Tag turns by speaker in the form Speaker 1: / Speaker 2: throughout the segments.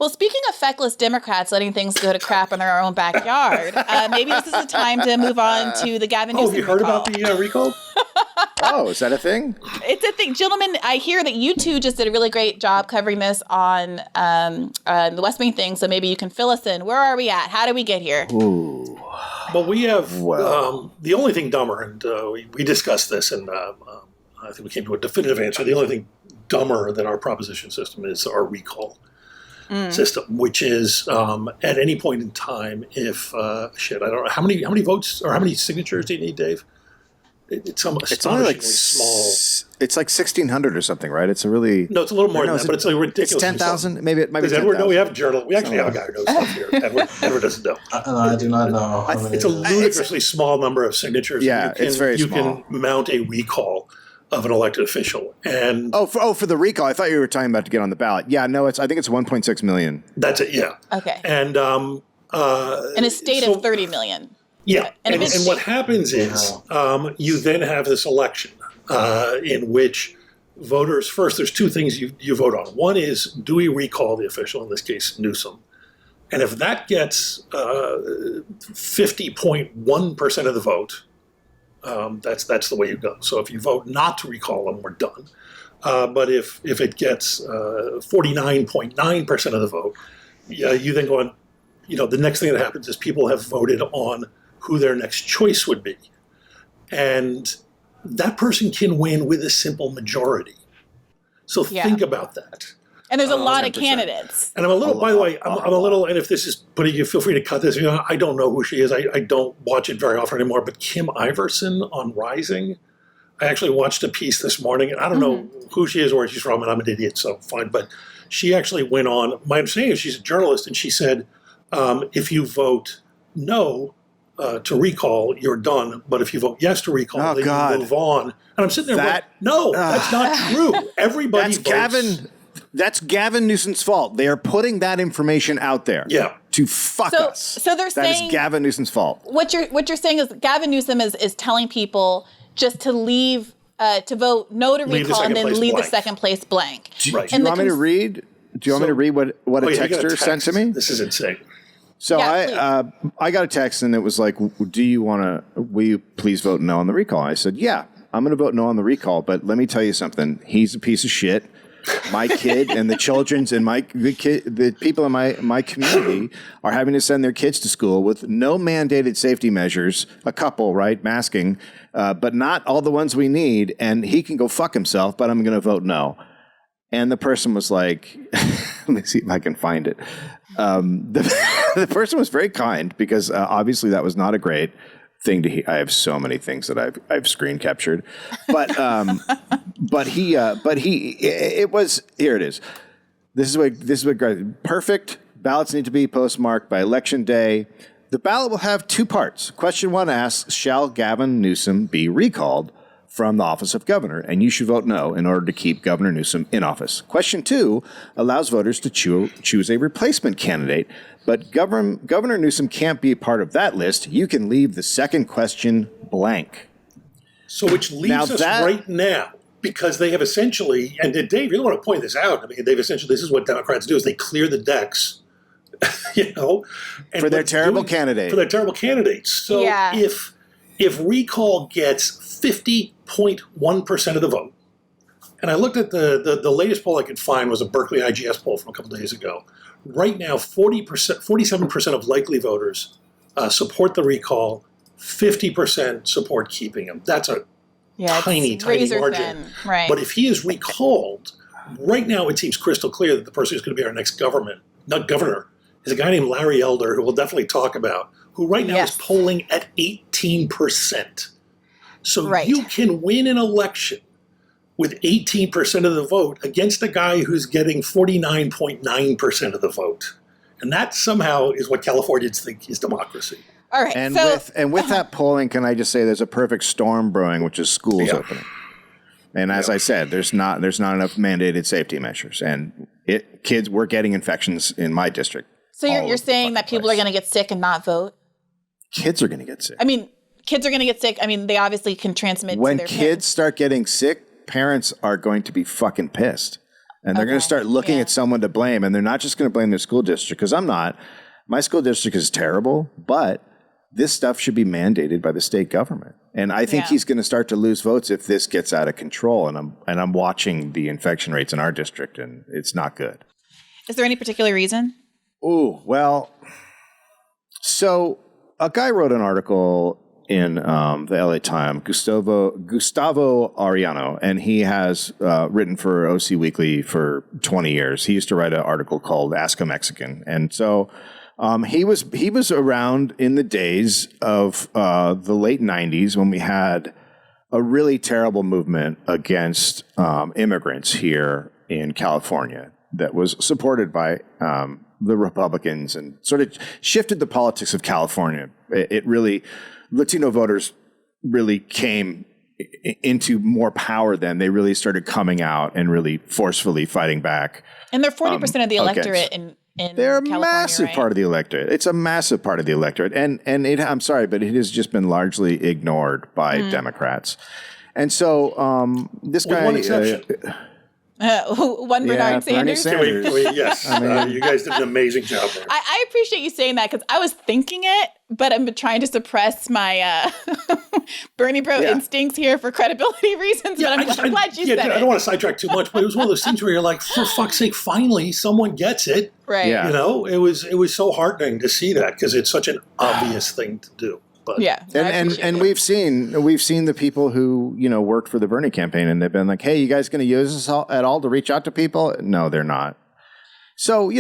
Speaker 1: Well, speaking of feckless Democrats letting things go to crap in their own backyard, maybe this is the time to move on to the Gavin Newsom
Speaker 2: have you heard
Speaker 1: recall.
Speaker 2: about the recall?
Speaker 3: Oh, is that a thing?
Speaker 1: It's a thing. Gentlemen, I hear that you two just did a really great job covering this on the West Wing thing, so maybe you can fill us in. Where are we at? How did we get here?
Speaker 3: Ooh.
Speaker 2: Well, we have the only thing dumber, and we discussed this, and I think we came to a definitive answer. The only thing dumber than our proposition system is our recall system, which is at any point in time, if I don't know how many votes or how many signatures do you need, Dave? It's only
Speaker 3: like
Speaker 2: small.
Speaker 3: It's like 1,600 or something, right? It's a really
Speaker 2: no. It's a little more than that, but it's like ridiculous.
Speaker 3: It's 10,000. Maybe it might be.
Speaker 2: Does Edward
Speaker 3: 10,000.
Speaker 2: know? We have a journal. We actually have a guy who knows stuff here. Edward doesn't know.
Speaker 4: I do not know.
Speaker 2: It's a ludicrously small number of signatures.
Speaker 3: Yeah, it's very small.
Speaker 2: You can mount a recall of an elected official, and
Speaker 3: for the recall, I thought you were talking about to get on the ballot. Yeah, no, I think it's 1.6 million.
Speaker 2: That's it. Yeah.
Speaker 1: Okay.
Speaker 2: And
Speaker 1: in a state of 30 million.
Speaker 2: Yeah, and what happens is you then have this election in which voters, first, there's two things you vote on. One is, do we recall the official, in this case, Newsom? And if that gets 50.1% of the vote, that's the way you go. So if you vote not to recall them, we're done. But if it gets 49.9% of the vote, you then go on, the next thing that happens is people have voted on who their next choice would be. And that person can win with a simple majority. So think about that.
Speaker 1: And there's a lot
Speaker 3: 100%.
Speaker 1: of candidates.
Speaker 2: And I'm a little, by the way, I'm a little, and if this is putting you, feel free to cut this. I don't know who she is. I don't watch it very often anymore. But Kim Iverson on Rising, I actually watched a piece this morning, and I don't know who she is or where she's from, and I'm an idiot, so fine. But she actually went on, my understanding is she's a journalist, and she said, if you vote no to recall, you're done. But if you vote yes to recall, then you move on. And I'm sitting there going, no, that's not true. Everybody votes.
Speaker 3: That's Gavin Newsom's fault. They are putting that information out there to fuck us.
Speaker 1: So they're saying
Speaker 3: that is Gavin Newsom's fault.
Speaker 1: What you're saying is Gavin Newsom is telling people just to leave, to vote no to recall and then leave the second place blank.
Speaker 3: Do you want me to read? Do you want me to read what a texter sent to me?
Speaker 2: This is insane.
Speaker 3: So I got a text and it was like, will you please vote no on the recall? I said, yeah, I'm going to vote no on the recall, but let me tell you something. He's a piece of shit. My kid and the children's and the people in my community are having to send their kids to school with no mandated safety measures, a couple, right, masking, but not all the ones we need, and he can go fuck himself, but I'm going to vote no. And the person was like, let me see if I can find it. The person was very kind because obviously that was not a great thing to hear. I have so many things that I've screen captured, but it was, here it is. This is what perfect ballots need to be postmarked by election day. The ballot will have two parts. Question 1 asks, shall Gavin Newsom be recalled from the office of governor? And you should vote no in order to keep Governor Newsom in office. Question 2 allows voters to choose a replacement candidate, but Governor Newsom can't be a part of that list. You can leave the second question blank.
Speaker 2: So which leaves us right now, because they have essentially, and Dave, you don't want to point this out, I mean, they've essentially, this is what Democrats do, is they clear the decks, and
Speaker 3: for their terrible candidate.
Speaker 2: For their terrible candidates. So if recall gets 50.1% of the vote, and I looked at the latest poll I could find was a Berkeley IGS poll from a couple days ago. Right now, 47% of likely voters support the recall, 50% support keeping him. That's a tiny margin.
Speaker 1: Thin, right.
Speaker 2: But if he is recalled, right now it seems crystal clear that the person who's going to be our next governor is a guy named Larry Elder, who we'll definitely talk about, who right now is polling at 18%. So you can win an election with 18% of the vote against a guy who's getting 49.9% of the vote. And that somehow is what Californians think is democracy.
Speaker 1: All right.
Speaker 3: And with that polling, can I just say there's a perfect storm brewing, which is schools opening. And as I said, there's not enough mandated safety measures, and kids were getting infections in my district.
Speaker 1: So you're saying that people are going to get sick and not vote?
Speaker 3: Kids are going to get sick.
Speaker 1: I mean, kids are going to get sick. I mean, they obviously can transmit
Speaker 3: when
Speaker 1: to their
Speaker 3: kids
Speaker 1: parents.
Speaker 3: Start getting sick, parents are going to be fucking pissed. And they're going to start looking at someone to blame, and they're not just going to blame their school district, because I'm not. My school district is terrible, but this stuff should be mandated by the state government. And I think he's going to start to lose votes if this gets out of control. And I'm watching the infection rates in our district, and it's not good.
Speaker 1: Is there any particular reason?
Speaker 3: Oh, well, so a guy wrote an article in the LA Times, Gustavo Arellano, and he has written for OC Weekly for 20 years. He used to write an article called Ask a Mexican. And so he was around in the days of the late 90s when we had a really terrible movement against immigrants here in California that was supported by the Republicans and sort of shifted the politics of California. It really, Latino voters really came into more power then. They really started coming out and really forcefully fighting back.
Speaker 1: And they're 40% of the electorate in
Speaker 3: they're
Speaker 1: California,
Speaker 3: a massive
Speaker 1: right?
Speaker 3: part of the electorate. It's a massive part of the electorate. And I'm sorry, but it has just been largely ignored by Democrats. And so this guy...
Speaker 2: one exception.
Speaker 1: One Bernard Sanders.
Speaker 2: Can we, yes, you guys did an amazing job there.
Speaker 1: I appreciate you saying that because I was thinking it, but I'm trying to suppress my Bernie bro instincts here for credibility reasons. But I'm glad you said it.
Speaker 2: I don't want to sidetrack too much, but it was one of those things where you're like, for fuck's sake, finally someone gets it.
Speaker 1: Right.
Speaker 3: Yeah.
Speaker 2: You know, it was so heartening to see that because it's such an obvious thing to do. But
Speaker 3: and we've seen the people who worked for the Bernie campaign, and they've been like, "Hey, you guys going to use this at all to reach out to people?" No, they're not. So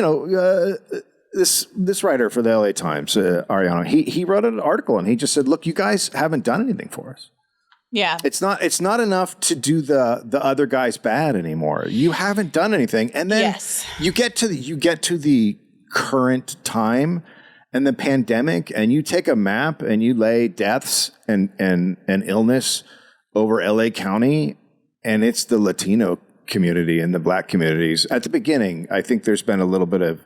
Speaker 3: this writer for the LA Times, Arellano, he wrote an article and he just said, "Look, you guys haven't done anything for us.
Speaker 1: Yeah,
Speaker 3: it's not enough to do the other guys bad anymore. You haven't done anything, and then you get to the current time." And the pandemic, and you take a map and you lay deaths and illness over LA County, and it's the Latino community and the Black communities. At the beginning, I think there's been a little bit of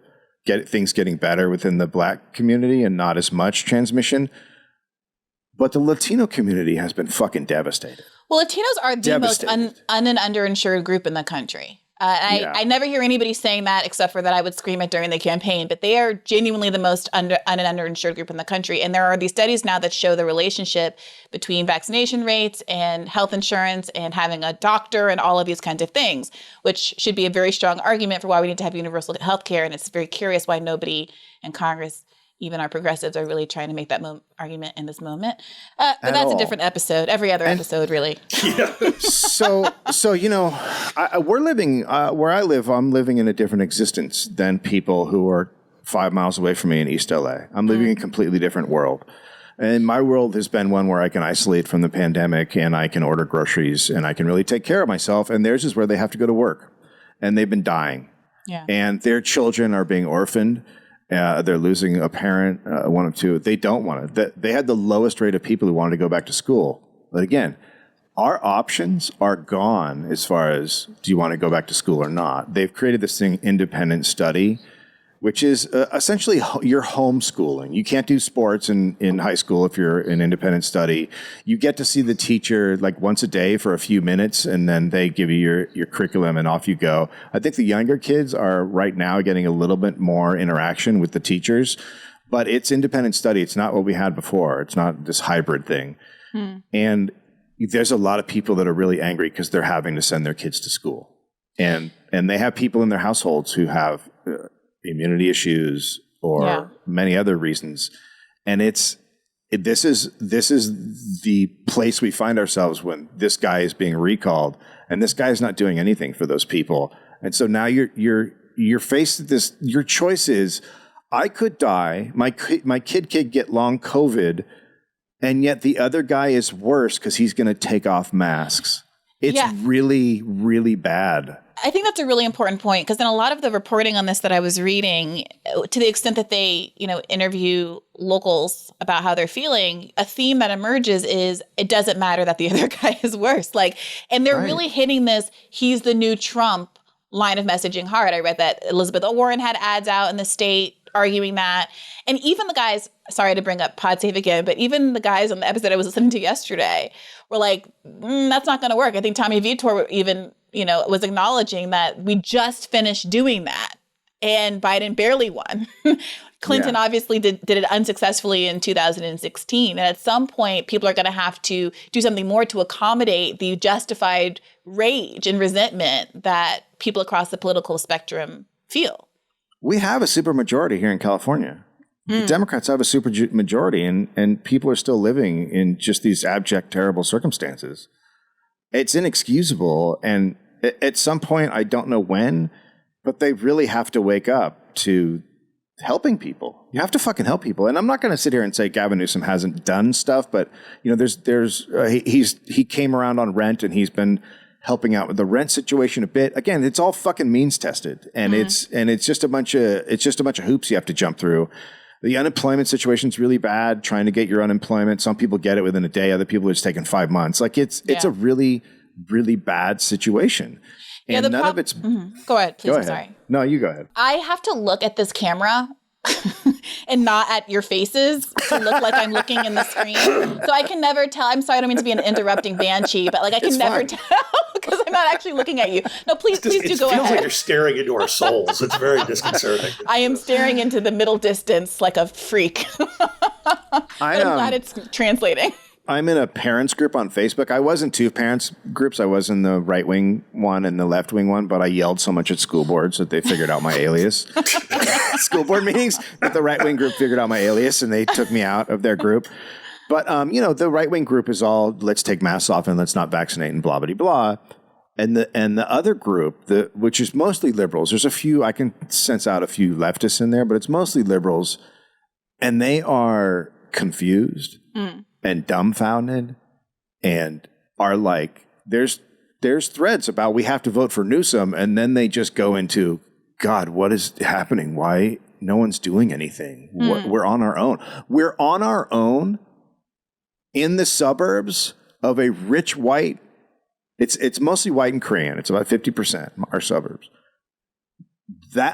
Speaker 3: things getting better within the Black community and not as much transmission. But the Latino community has been fucking devastated.
Speaker 1: Well, Latinos are the most un and underinsured group in the country. I never hear anybody saying that except for that I would scream it during the campaign, but they are genuinely the most underinsured group in the country. And there are these studies now that show the relationship between vaccination rates and health insurance and having a doctor and all of these kinds of things, which should be a very strong argument for why we need to have universal health care. And it's very curious why nobody in Congress, even our progressives, are really trying to make that argument in this moment. But that's a different episode. Every other episode, really.
Speaker 2: Yeah.
Speaker 3: So we're living where I live. I'm living in a different existence than people who are 5 miles away from me in East LA. I'm living in a completely different world. And my world has been one where I can isolate from the pandemic and I can order groceries and I can really take care of myself. And theirs is where they have to go to work. And they've been dying.
Speaker 1: Yeah.
Speaker 3: And their children are being orphaned. They're losing a parent, one of two. They don't want to. They had the lowest rate of people who wanted to go back to school. But again, our options are gone as far as do you want to go back to school or not. They've created this thing, independent study, which is essentially you're homeschooling. You can't do sports in high school if you're in independent study. You get to see the teacher like once a day for a few minutes, and then they give you your curriculum and off you go. I think the younger kids are right now getting a little bit more interaction with the teachers, but it's independent study. It's not what we had before. It's not this hybrid thing. And there's a lot of people that are really angry because they're having to send their kids to school. And they have people in their households who have immunity issues or many other reasons. And this is the place we find ourselves when this guy is being recalled and this guy is not doing anything for those people. And so now you're faced with this. Your choice is, I could die. My kid could get long COVID, and yet the other guy is worse because he's going to take off masks. It's really, really bad.
Speaker 1: I think that's a really important point because in a lot of the reporting on this that I was reading, to the extent that they, interview locals about how they're feeling, a theme that emerges is it doesn't matter that the other guy is worse. And they're really hitting this, he's the new Trump line of messaging hard. I read that Elizabeth Warren had ads out in the state arguing that. And even the guys, sorry to bring up PodSafe again, but even the guys on the episode I was listening to yesterday were like, that's not going to work. I think Tommy Vitor even, was acknowledging that we just finished doing that and Biden barely won. Clinton obviously did it unsuccessfully in 2016. And at some point, people are going to have to do something more to accommodate the justified rage and resentment that people across the political spectrum feel.
Speaker 3: We have a supermajority here in California. The Democrats have a supermajority, and people are still living in just these abject, terrible circumstances. It's inexcusable. And at some point, I don't know when, but they really have to wake up to helping people. You have to fucking help people. And I'm not going to sit here and say Gavin Newsom hasn't done stuff, but he came around on rent, and he's been helping out with the rent situation a bit. Again, it's all fucking means tested, and it's just a bunch of hoops you have to jump through. The unemployment situation is really bad. Trying to get your unemployment, some people get it within a day. Other people it's taken 5 months. Like it's a really, really bad situation. And none of it's.
Speaker 1: Go ahead, please. I'm sorry.
Speaker 3: No, you go ahead.
Speaker 1: I have to look at this camera and not at your faces to look like I'm looking in the screen. So I can never tell. I'm sorry, I don't mean to be an interrupting banshee, but like I can never tell because I'm not actually looking at you. No, please do go ahead. It feels
Speaker 2: like you're staring into our souls. It's very disconcerting.
Speaker 1: I am staring into the middle distance like a freak. I'm glad it's translating.
Speaker 3: I'm in a parents group on Facebook. I was in two parents groups. I was in the right-wing one and the left-wing one, but I yelled so much at school boards that they figured out my alias. School board meetings, that the right-wing group figured out my alias, and they took me out of their group. But, the right-wing group is all, let's take masks off and let's not vaccinate and blah, blah, blah. And the other group, which is mostly liberals, there's a few, I can sense out a few leftists in there, but it's mostly liberals, and they are confused. And dumbfounded, and are like, there's threads about we have to vote for Newsom, and then they just go into, God, what is happening? Why no one's doing anything? We're on our own. We're on our own in the suburbs of a rich white. It's mostly white and Korean. It's about 50% our suburbs.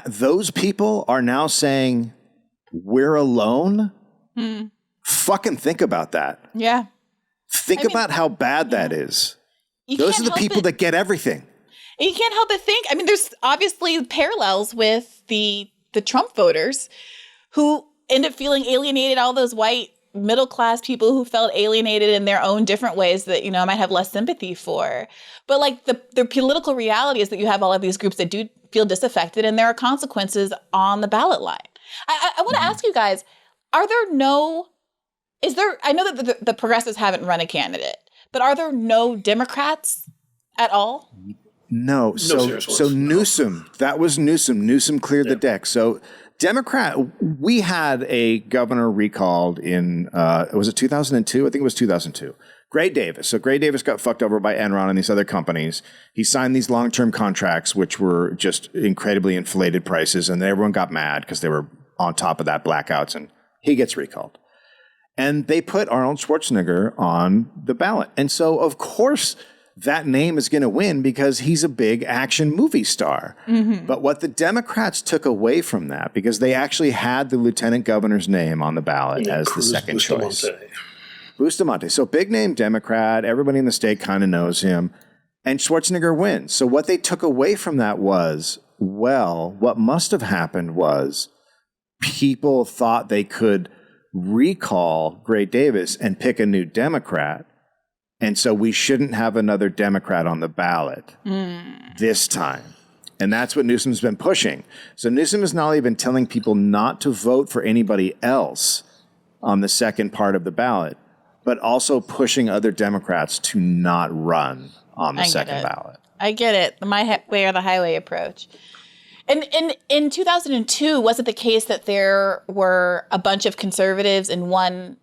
Speaker 3: Those people are now saying we're alone. Fucking think about that.
Speaker 1: Yeah.
Speaker 3: Think about how bad that is. Those are the people that get everything.
Speaker 1: You can't help but think. I mean, there's obviously parallels with the Trump voters who end up feeling alienated, all those white middle-class people who felt alienated in their own different ways that, I might have less sympathy for. But like the political reality is that you have all of these groups that do feel disaffected, and there are consequences on the ballot line. I want to ask you guys, I know that the progressives haven't run a candidate, but are there no Democrats at all?
Speaker 3: No. So Newsom, that was Newsom. Newsom cleared the deck. So Democrat, we had a governor recalled in, was it 2002? I think it was 2002. Gray Davis. So Gray Davis got fucked over by Enron and these other companies. He signed these long-term contracts, which were just incredibly inflated prices. And then everyone got mad because they were on top of that blackouts, and he gets recalled. And they put Arnold Schwarzenegger on the ballot. And so, of course, that name is going to win because he's a big action movie star. But what the Democrats took away from that, because they actually had the lieutenant governor's name on the ballot as the second choice. Bustamante. So big name Democrat. Everybody in the state kind of knows him. And Schwarzenegger wins. So what they took away from that was, what must have happened was people thought they could recall Gray Davis and pick a new Democrat. And so we shouldn't have another Democrat on the ballot this time. And that's what Newsom's been pushing. So Newsom has not only been telling people not to vote for anybody else on the second part of the ballot, but also pushing other Democrats to not run on the second ballot.
Speaker 1: I get it. The my way or the highway approach. And in 2002, was it the case that there were a bunch of conservatives and one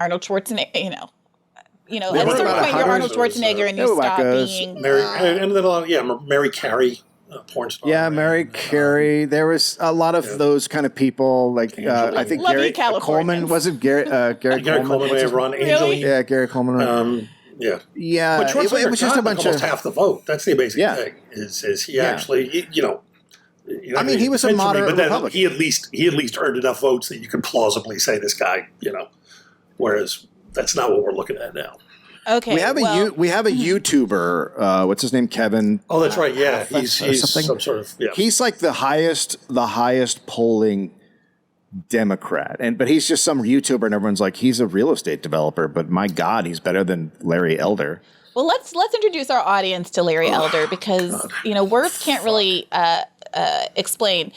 Speaker 1: Arnold Schwarzenegger, at a certain point you're Arnold Schwarzenegger and you stop being...
Speaker 2: Mary Carey, porn star.
Speaker 3: Yeah, Mary Carey. There was a lot of those kind of people, like I think Gary Coleman. Was it Gary Coleman
Speaker 2: may have run. Really?
Speaker 3: Yeah, Gary Coleman.
Speaker 2: Yeah.
Speaker 3: But
Speaker 2: it was just a bunch almost half the vote. That's the amazing thing. Is he actually, You know,
Speaker 3: I mean, he was a moderate
Speaker 2: but then
Speaker 3: Republican.
Speaker 2: he at least earned enough votes that you could plausibly say this guy, whereas that's not what we're looking at now.
Speaker 1: Okay,
Speaker 3: we have a YouTuber. What's his name? Kevin.
Speaker 2: Oh, that's right. Yeah, he's some sort of. Yeah.
Speaker 3: He's like the highest polling Democrat, but he's just some YouTuber, and everyone's like, he's a real estate developer. But my God, he's better than Larry Elder.
Speaker 1: Well, let's introduce our audience to Larry Elder because words can't really explain.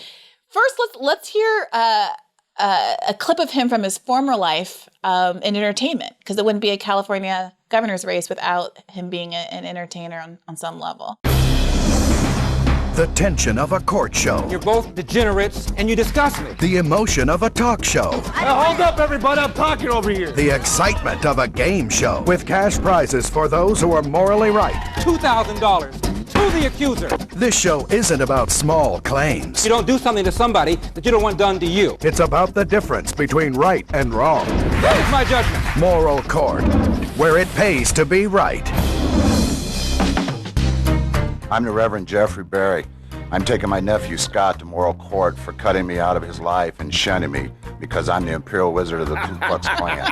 Speaker 1: First, let's hear a clip of him from his former life in entertainment, because it wouldn't be a California governor's race without him being an entertainer on some level.
Speaker 4: The tension of a court show.
Speaker 5: You're both degenerates and you disgust me.
Speaker 4: The emotion of a talk show.
Speaker 5: Hold up, everybody. I'm talking over here.
Speaker 4: The excitement of a game show with cash prizes for those who are morally right.
Speaker 5: $2,000 to the accuser.
Speaker 4: This show isn't about small claims.
Speaker 5: You don't do something to somebody that you don't want done to you.
Speaker 4: It's about the difference between right and wrong.
Speaker 5: Here's my judgment.
Speaker 4: Moral court, where it pays to be right.
Speaker 6: I'm the Reverend Jeffrey Berry. I'm taking my nephew Scott to moral court for cutting me out of his life and shunning me because I'm the Imperial Wizard of the Ku Klux Klan.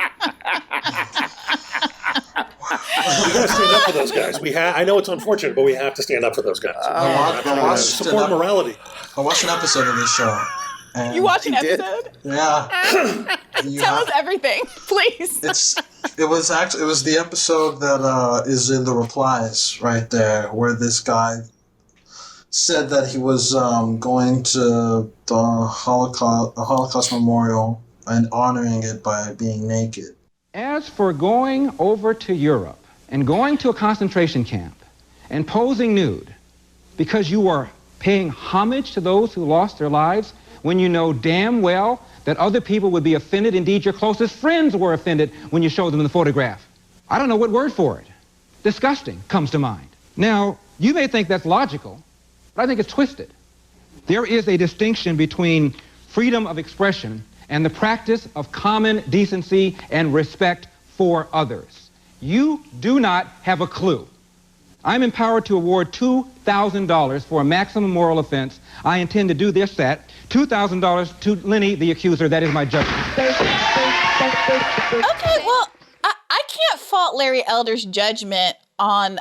Speaker 2: We got to stand up for those guys. I know it's unfortunate, but we have to stand up for those guys. Support morality.
Speaker 7: I watched an episode of this show.
Speaker 1: You watch an episode?
Speaker 7: Yeah.
Speaker 1: Tell us everything, please.
Speaker 7: It was the episode that is in the replies right there, where this guy said that he was going to the Holocaust Memorial and honoring it by being naked.
Speaker 5: As for going over to Europe and going to a concentration camp and posing nude because you are paying homage to those who lost their lives when you know damn well that other people would be offended, indeed your closest friends were offended when you showed them the photograph. I don't know what word for it. Disgusting comes to mind. Now, you may think that's logical, but I think it's twisted. There is a distinction between freedom of expression and the practice of common decency and respect for others. You do not have a clue. I'm empowered to award $2,000 for a maximum moral offense. I intend to do that. $2,000 to Lenny, the accuser. That is my judgment.
Speaker 1: Okay, well, I can't fault Larry Elder's judgment on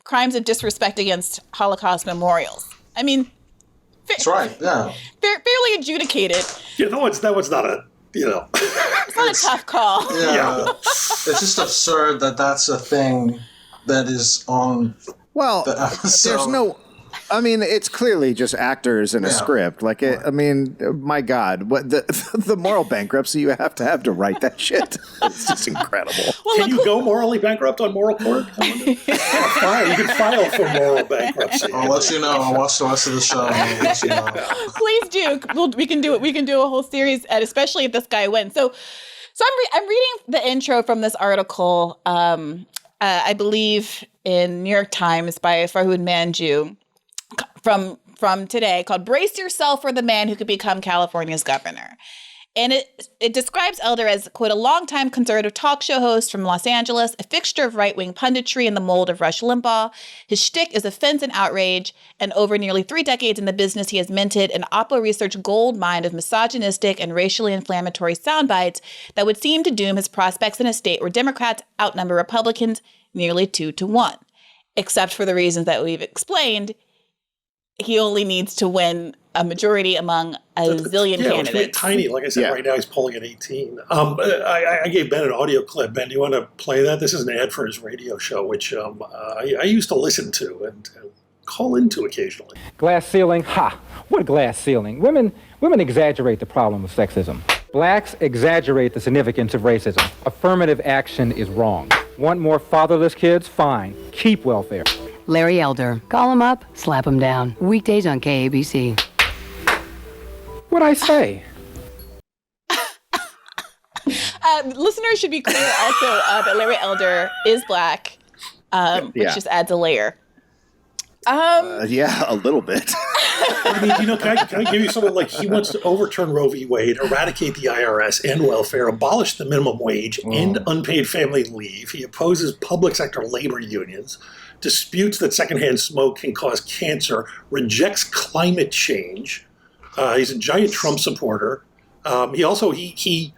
Speaker 1: crimes of disrespect against Holocaust memorials. I mean,
Speaker 7: that's right. Yeah,
Speaker 1: fairly adjudicated.
Speaker 2: Yeah, that one's not a
Speaker 1: It's not a tough call.
Speaker 7: Yeah, it's just absurd that that's a thing that is on.
Speaker 3: Well,
Speaker 7: the episode.
Speaker 3: There's no. I mean, it's clearly just actors in a script. Like, I mean, my God, what the moral bankruptcy you have to write that shit. It's just incredible.
Speaker 2: Well, can you go morally bankrupt on moral court? You can file for moral bankruptcy.
Speaker 7: I'll let you know. I'll watch the rest of the show. I'll let you know.
Speaker 1: Please do. We can do it. We can do a whole series, especially if this guy wins. So I'm reading the intro from this article. I believe in New York Times by Farhud Manjoo. From today, called "Brace Yourself for the Man Who Could Become California's Governor." And it describes Elder as, quote, a longtime conservative talk show host from Los Angeles, a fixture of right-wing punditry in the mold of Rush Limbaugh. His shtick is offense and outrage, and over nearly 3 decades in the business, he has minted an Oppo Research gold mine of misogynistic and racially inflammatory sound bites that would seem to doom his prospects in a state where Democrats outnumber Republicans nearly 2-1. Except for the reasons that we've explained, he only needs to win a majority among a zillion candidates.
Speaker 2: It's really tiny. Like I said, right now he's polling at 18. I gave Ben an audio clip. Ben, do you want to play that? This is an ad for his radio show, which I used to listen to and call into occasionally.
Speaker 5: Glass ceiling? Ha! What glass ceiling? Women exaggerate the problem of sexism. Blacks exaggerate the significance of racism. Affirmative action is wrong. Want more fatherless kids? Fine. Keep welfare.
Speaker 8: Larry Elder. Call him up, slap him down. Weekdays on KABC.
Speaker 5: What'd I say?
Speaker 1: Listeners should be clear also that Larry Elder is black, which just adds a layer.
Speaker 3: Yeah, a little bit.
Speaker 2: I mean, can I give you something like he wants to overturn Roe v. Wade, eradicate the IRS, end welfare, abolish the minimum wage, end unpaid family leave. He opposes public sector labor unions, disputes that secondhand smoke can cause cancer, rejects climate change. He's a giant Trump supporter. He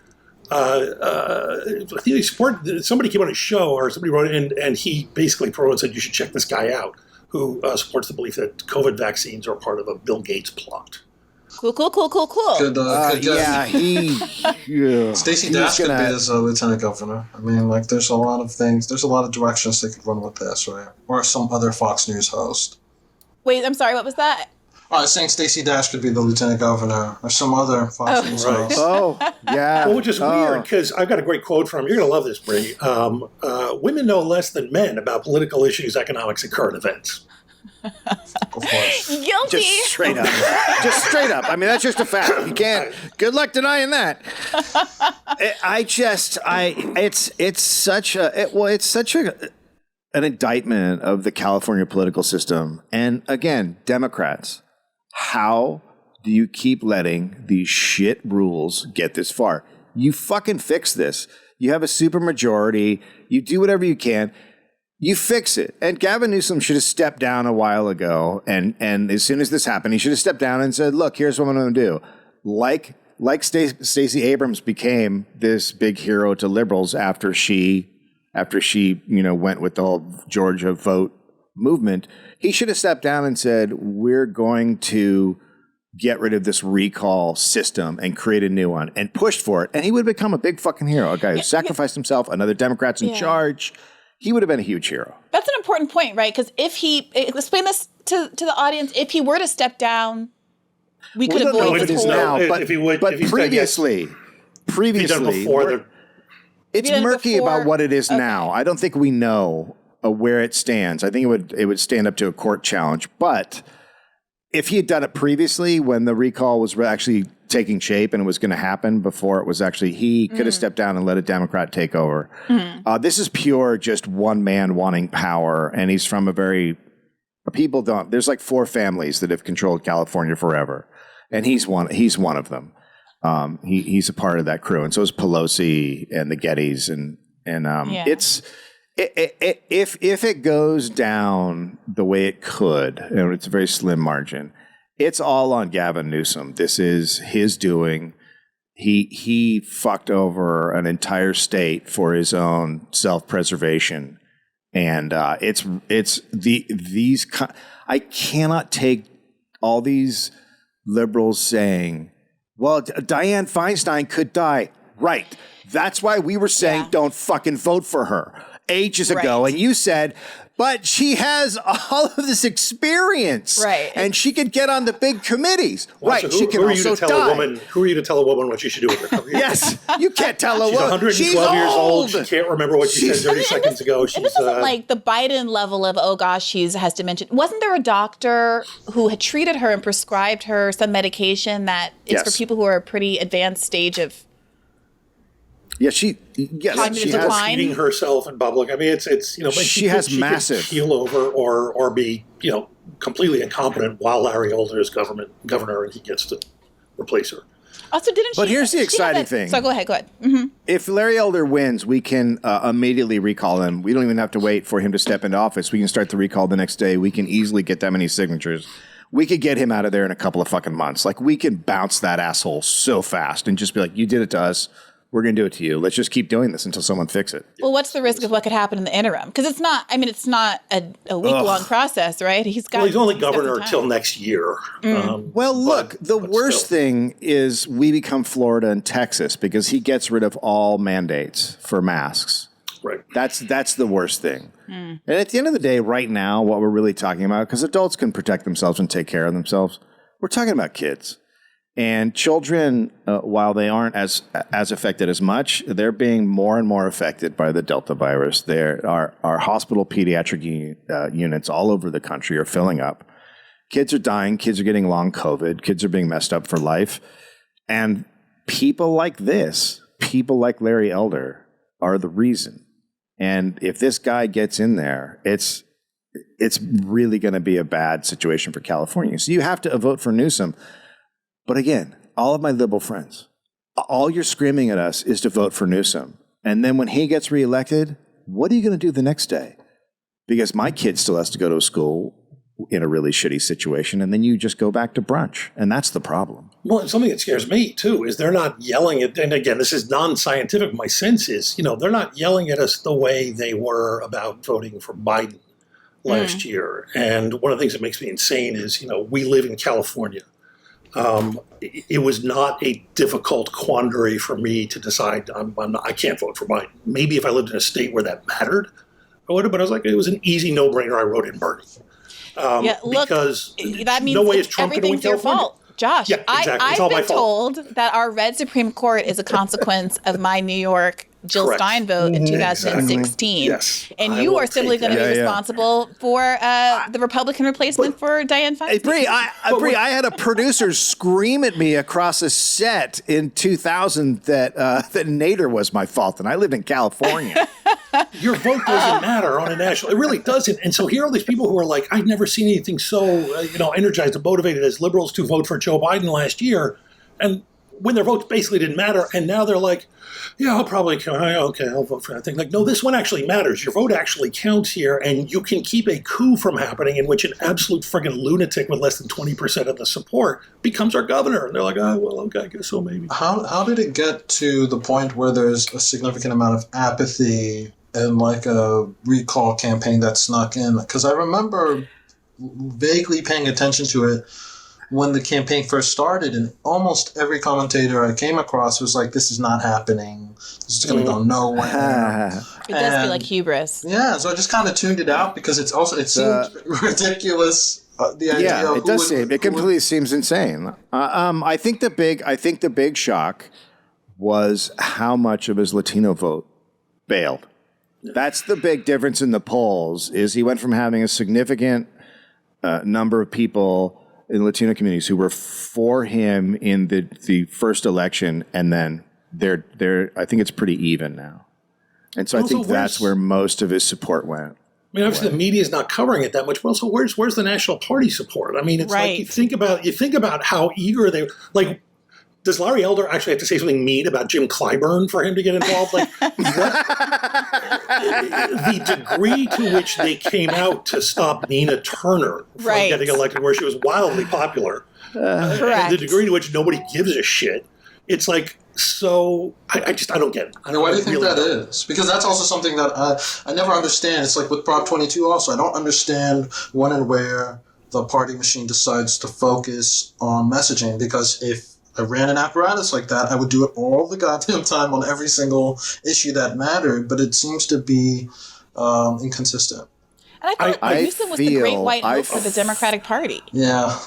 Speaker 2: somebody came on his show, or somebody wrote it, and he basically said you should check this guy out, who supports the belief that COVID vaccines are part of a Bill Gates plot.
Speaker 1: Cool.
Speaker 7: Could
Speaker 3: yeah.
Speaker 7: Stacey Dash could be his lieutenant governor. I mean, like, there's a lot of things. There's a lot of directions they could run with this, right? Or some other Fox News host.
Speaker 1: Wait, I'm sorry. What was that?
Speaker 7: I was saying Stacey Dash could be the lieutenant governor, or some other Fox News host.
Speaker 3: Oh, yeah.
Speaker 2: Well, which is weird, because I've got a great quote from him. You're going to love this, Brie. Women know less than men about political issues, economics, and current events.
Speaker 7: Of course.
Speaker 1: Guilty.
Speaker 3: Just straight up. Just straight up. I mean, that's just a fact. You can't. Good luck denying that. It's such an indictment of the California political system. And again, Democrats, how do you keep letting these shit rules get this far? You fucking fix this. You have a supermajority. You do whatever you can. You fix it. And Gavin Newsom should have stepped down a while ago. And as soon as this happened, he should have stepped down and said, look, here's what I'm going to do. Like Stacey Abrams became this big hero to liberals after she went with the whole Georgia vote movement. He should have stepped down and said, we're going to get rid of this recall system and create a new one, and pushed for it. And he would have become a big fucking hero. A guy who sacrificed himself, another Democrat's in charge. He would have been a huge hero. That's
Speaker 1: an important point, right? Because if he, explain this to the audience, if he were to step down, we could avoid this whole...
Speaker 2: now, but
Speaker 3: previously, it's murky about what it is now. I don't think we know where it stands. I think it would stand up to a court challenge. But if he had done it previously, when the recall was actually taking shape and it was going to happen before it was actually, he could have stepped down and let a Democrat take over. This is pure just one man wanting power, and he's from there's like 4 families that have controlled California forever, and he's one of them. He's a part of that crew, and so is Pelosi and the Gettys, if it goes down the way it could, and it's a very slim margin, it's all on Gavin Newsom. This is his doing. He fucked over an entire state for his own self-preservation, and I cannot take all these liberals saying, well, Dianne Feinstein could die. Right. That's why we were saying don't fucking vote for her ages ago. And you said, but she has all of this experience.
Speaker 1: Right.
Speaker 3: And she could get on the big committees.
Speaker 2: Well, so
Speaker 3: she can also die.
Speaker 2: Who are you to tell a woman what she should do with her career?
Speaker 3: Yes. You can't tell a
Speaker 2: woman.
Speaker 3: She's
Speaker 2: 112 years old. She can't remember what she said 30 seconds ago.
Speaker 1: This isn't like the Biden level of, oh gosh, she has dementia. Wasn't there a doctor who had treated her and prescribed her some medication that is for people who are a pretty advanced stage of
Speaker 2: she's feeding herself in public. I mean, it's
Speaker 3: she has
Speaker 2: keel over or be completely incompetent while Larry Elder is governor and he gets to replace her.
Speaker 1: Also,
Speaker 3: But here's the exciting thing.
Speaker 1: So go ahead. Mm-hmm.
Speaker 3: If Larry Elder wins, we can immediately recall him. We don't even have to wait for him to step into office. We can start the recall the next day. We can easily get that many signatures. We could get him out of there in a couple of fucking months. Like, we can bounce that asshole so fast and just be like, you did it to us. We're going to do it to you. Let's just keep doing this until someone fixes it.
Speaker 1: Well, what's the risk of what could happen in the interim? Because it's not a week-long process, right? He's
Speaker 2: only governor till next year.
Speaker 3: The worst thing is we become Florida and Texas because he gets rid of all mandates for masks.
Speaker 2: Right.
Speaker 3: That's the worst thing. And at the end of the day, right now, what we're really talking about, because adults can protect themselves and take care of themselves, we're talking about kids. And children, while they aren't as affected as much, they're being more and more affected by the Delta virus. Our hospital pediatric units all over the country are filling up. Kids are dying. Kids are getting long COVID. Kids are being messed up for life. And people like this, people like Larry Elder, are the reason. And if this guy gets in there, it's really going to be a bad situation for California. So you have to vote for Newsom. But again, all of my liberal friends, all you're screaming at us is to vote for Newsom. And then when he gets reelected, what are you going to do the next day? because my kid still has to go to school in a really shitty situation, and then you just go back to brunch, and that's the problem.
Speaker 2: Well, something that scares me too is they're not yelling at, and again, this is non-scientific. My sense is, they're not yelling at us the way they were about voting for Biden last year. And one of the things that makes me insane is, we live in California. It was not a difficult quandary for me to decide I can't vote for Biden. Maybe if I lived in a state where that mattered, I would have, but I was like, it was an easy no-brainer. I wrote in Bernie. Because
Speaker 1: that means
Speaker 2: no way is Trump going to win
Speaker 1: everything's your
Speaker 2: California.
Speaker 1: fault. Josh,
Speaker 2: Yeah, exactly. It's all
Speaker 1: I've
Speaker 2: my
Speaker 1: been
Speaker 2: fault.
Speaker 1: told that our red Supreme Court is a consequence of my New York Jill
Speaker 2: Correct.
Speaker 1: Stein vote in 2016.
Speaker 2: Yes.
Speaker 1: And
Speaker 2: I
Speaker 1: you
Speaker 2: will
Speaker 1: are simply
Speaker 2: take
Speaker 1: going to
Speaker 2: that.
Speaker 1: be responsible for the Republican replacement for Dianne Feinstein.
Speaker 3: Hey, Bree, I had a producer scream at me across a set in 2000 that Nader was my fault, and I lived in California.
Speaker 2: Your vote doesn't matter on a national. It really doesn't. And so here are these people who are like, I've never seen anything so energized and motivated as liberals to vote for Joe Biden last year, and when their votes basically didn't matter, and now they're like, yeah, I'll probably I'll vote for that thing. Like, no, this one actually matters. Your vote actually counts here, and you can keep a coup from happening in which an absolute friggin' lunatic with less than 20% of the support becomes our governor. And they're like, okay, I guess so, maybe.
Speaker 7: How did it get to the point where there's a significant amount of apathy and like a recall campaign that snuck in? Because I remember vaguely paying attention to it when the campaign first started, and almost every commentator I came across was like, this is not happening. This is going to go nowhere.
Speaker 1: It does feel like hubris.
Speaker 7: Yeah, so I just kind of tuned it out because it seemed ridiculous. The idea of
Speaker 3: it completely seems insane. I think the big shock was how much of his Latino vote bailed. That's the big difference in the polls, is he went from having a significant number of people in Latino communities who were for him in the first election, and then they're I think it's pretty even now. And so I think that's where most of his support went.
Speaker 2: I mean, obviously the media is not covering it that much. Well, so where's the National Party support? I mean, it's like you think about how eager they like. Does Larry Elder actually have to say something mean about Jim Clyburn for him to get involved? Like, the degree to which they came out to stop Nina Turner from getting elected, where she was wildly popular, and the degree to which nobody gives a shit. It's like, so I don't get it.
Speaker 7: Why do you think that is? Because that's also something that I never understand. It's like with Prop 22 also. I don't understand when and where the party machine decides to focus on messaging, because if I ran an apparatus like that, I would do it all the goddamn time on every single issue that mattered, but it seems to be inconsistent.
Speaker 1: And I thought Newsom was the great white hope for the Democratic Party.
Speaker 7: Yeah.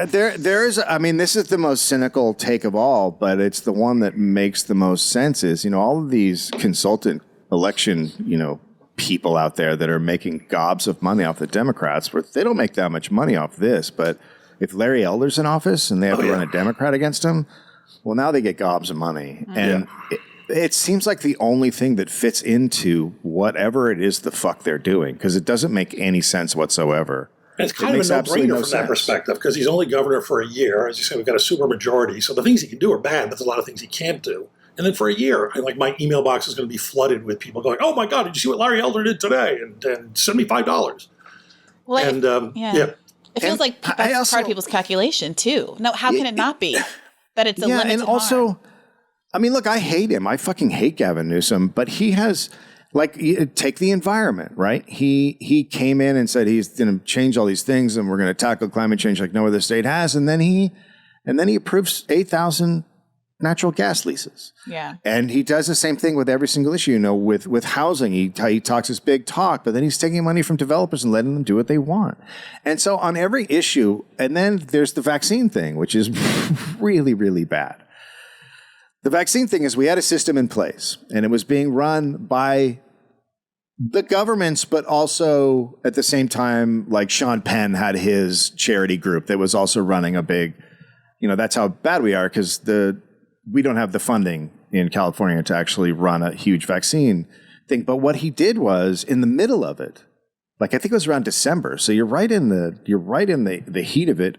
Speaker 3: This is the most cynical take of all, but it's the one that makes the most sense is, all of these consultant election, people out there that are making gobs of money off the Democrats, where they don't make that much money off this, but if Larry Elder's in office and they have to run a Democrat against him, well, now they get gobs of money. And it seems like the only thing that fits into whatever it is the fuck they're doing, because it doesn't make any sense whatsoever.
Speaker 2: And it's kind of a no-brainer from that perspective, because he's only governor for a year. As you said, we've got a super majority. So the things he can do are bad, but there's a lot of things he can't do. And then for a year, my email box is going to be flooded with people going, oh my God, did you see what Larry Elder did today? And send me $5.
Speaker 1: Well, it feels like that's part of people's calculation, too. No, how can it not be? That it's a limited
Speaker 3: and also,
Speaker 1: harm.
Speaker 3: I mean, look, I hate him. I fucking hate Gavin Newsom, but he has, take the environment, right? He came in and said he's going to change all these things and we're going to tackle climate change like no other state has, and then he approves 8,000 natural gas leases.
Speaker 1: Yeah.
Speaker 3: And he does the same thing with every single issue, with housing. He talks this big talk, but then he's taking money from developers and letting them do what they want. And so on every issue, and then there's the vaccine thing, which is really, really bad. The vaccine thing is we had a system in place, and it was being run by the governments, but also at the same time, like Sean Penn had his charity group that was also running a big, that's how bad we are, because we don't have the funding in California to actually run a huge vaccine thing. But what he did was, in the middle of it, I think it was around December, so you're right in the heat of it,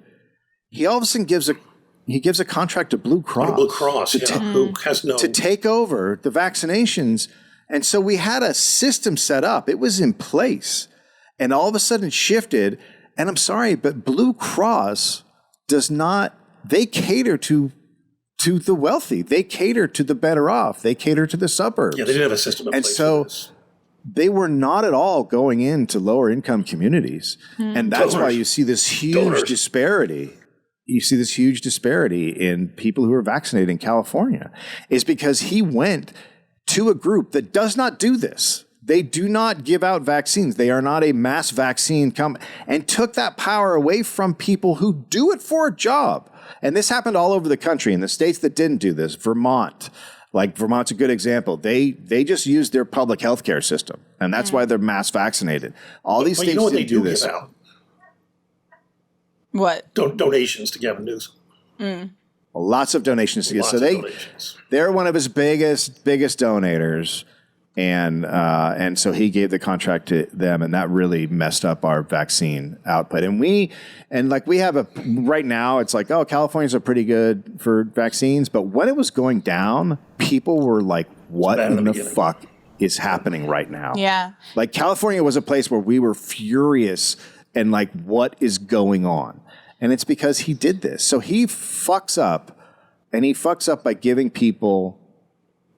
Speaker 3: he all of a sudden gives a contract to Blue Cross.
Speaker 2: Blue Cross, who has no...
Speaker 3: to take over the vaccinations. And so we had a system set up. It was in place. And all of a sudden it shifted. And I'm sorry, but Blue Cross does not, they cater to the wealthy. They cater to the better off. They cater to the suburbs.
Speaker 2: Yeah, they didn't have a system in place.
Speaker 3: And so they were not at all going into lower income communities. And that's why you see this huge disparity. You see this huge disparity in people who are vaccinated in California, is because he went to a group that does not do this. They do not give out vaccines. They are not a mass vaccine company, and took that power away from people who do it for a job. And this happened all over the country. In the states that didn't do this, Vermont's a good example. They just use their public health care system, and that's why they're mass vaccinated. All these states didn't do this.
Speaker 2: Give out?
Speaker 1: What?
Speaker 2: Donations to Gavin Newsom.
Speaker 3: Lots of donations to so they're one of his biggest donators. And so he gave the contract to them, and that really messed up our vaccine output. And we have right now, it's like, oh, Californians are pretty good for vaccines. But when it was going down, people were like, what in the fuck is happening right now?
Speaker 1: Yeah.
Speaker 3: Like, California was a place where we were furious and like, what is going on? And it's because he did this. So he fucks up, and he fucks up by giving people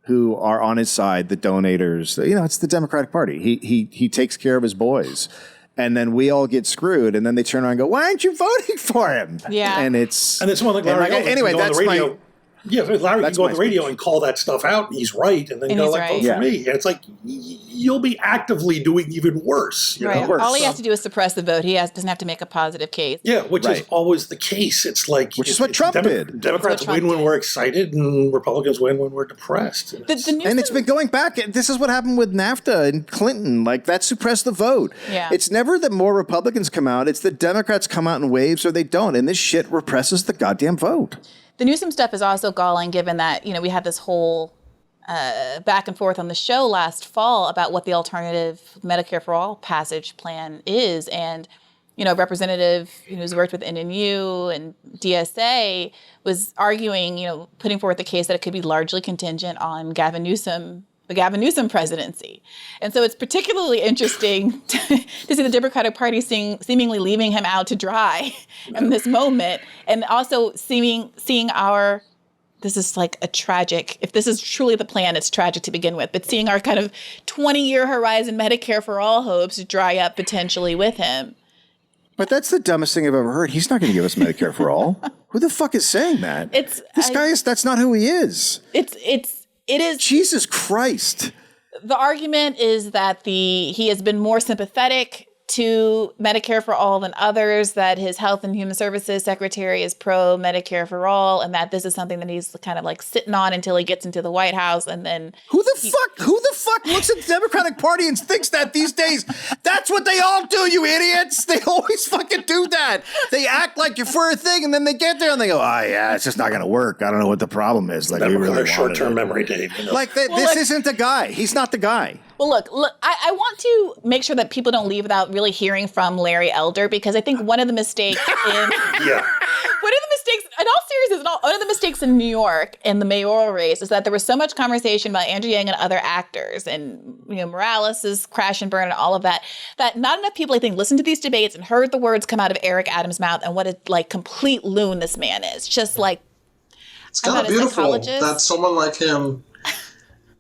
Speaker 3: who are on his side, the donators, it's the Democratic Party. He takes care of his boys. And then we all get screwed, and then they turn around and go, why aren't you voting for him?
Speaker 1: Yeah.
Speaker 3: And it's
Speaker 2: someone like Larry Elder
Speaker 3: anyway, that's
Speaker 2: my... Yeah, Larry can go on the radio and call that stuff out, and he's right, and then vote for me. And it's like, you'll be actively doing even worse. You know?
Speaker 1: All he has to do is suppress the vote. He doesn't have to make a positive case.
Speaker 2: Yeah, which is always the case. It's like...
Speaker 3: Which is what Trump did.
Speaker 2: Democrats win when we're excited, and Republicans win when we're depressed. And
Speaker 3: it's been going back. This is what happened with NAFTA and Clinton. Like, that suppressed the vote.
Speaker 1: Yeah.
Speaker 3: It's never that more Republicans come out. It's the Democrats come out in waves or they don't. And this shit represses the goddamn vote.
Speaker 1: The Newsom stuff is also galling, given that, we had this whole back and forth on the show last fall about what the alternative Medicare for All passage plan is. And, a representative who's worked with NNU and DSA was arguing, putting forward the case that it could be largely contingent on the Gavin Newsom presidency. And so it's particularly interesting to see the Democratic Party seemingly leaving him out to dry in this moment. And also seeing this is like a tragic, if this is truly the plan, it's tragic to begin with, but seeing our kind of 20-year horizon Medicare for All hopes dry up potentially with him.
Speaker 3: But that's the dumbest thing I've ever heard. He's not going to give us Medicare for All. Who the fuck is saying that? That's not who he is.
Speaker 1: It is.
Speaker 3: Jesus Christ.
Speaker 1: The argument is that he has been more sympathetic to Medicare for All than others, that his Health and Human Services Secretary is pro Medicare for All, and that this is something that he's kind of like sitting on until he gets into the White House. And then
Speaker 3: who the fuck looks at the Democratic Party and thinks that these days? That's what they all do, you idiots. They always fucking do that. They act like you're for a thing, and then they get there and they go, oh yeah, it's just not going to work. I don't know what the problem is. Like, we really
Speaker 2: short-term memory, Dave.
Speaker 3: Like, this isn't the guy. He's not the guy.
Speaker 1: Well, look, I want to make sure that people don't leave without really hearing from Larry Elder, because I think one of the mistakes one of the mistakes, in all seriousness, one of the mistakes in New York in the mayoral race is that there was so much conversation about Andrew Yang and other actors and, Morales' crash and burn and all of that not enough people, I think, listened to these debates and heard the words come out of Eric Adams' mouth and what a complete loon this man is. Just like,
Speaker 7: it's kind of beautiful that someone like him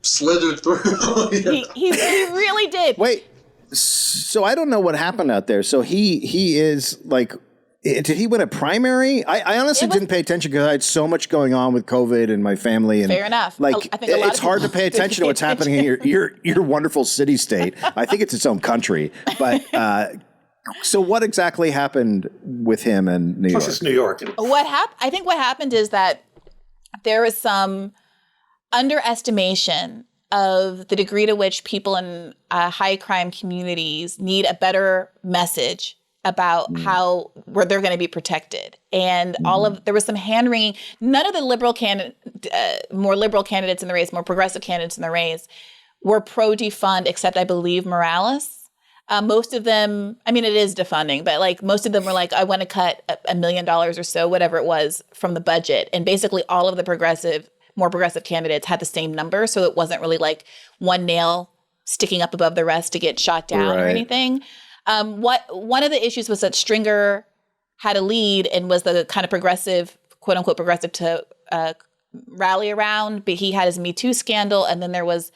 Speaker 7: slithered through.
Speaker 1: He really did.
Speaker 3: Wait, so I don't know what happened out there. So he is like, did he win a primary? I honestly didn't pay attention because I had so much going on with COVID and my family. And
Speaker 1: fair enough.
Speaker 3: Like, I think it's hard to pay attention to what's happening in your wonderful city state. I think it's its own country. But so what exactly happened with him in New York?
Speaker 2: Plus it's New York.
Speaker 1: I think what happened is that there was some underestimation of the degree to which people in high crime communities need a better message about where they're going to be protected. And there was some hand-wringing. None of the more liberal candidates in the race, more progressive candidates in the race, were pro-defund, except I believe Morales. Most of them, I mean, it is defunding, but most of them were like, I want to cut $1 million or so, whatever it was, from the budget. And basically all of the progressive more progressive candidates had the same number. So it wasn't really like one nail sticking up above the rest to get shot down or anything. One of the issues was that Stringer had a lead and was the kind of progressive, quote unquote, progressive to rally around, but he had his Me Too scandal. And then there was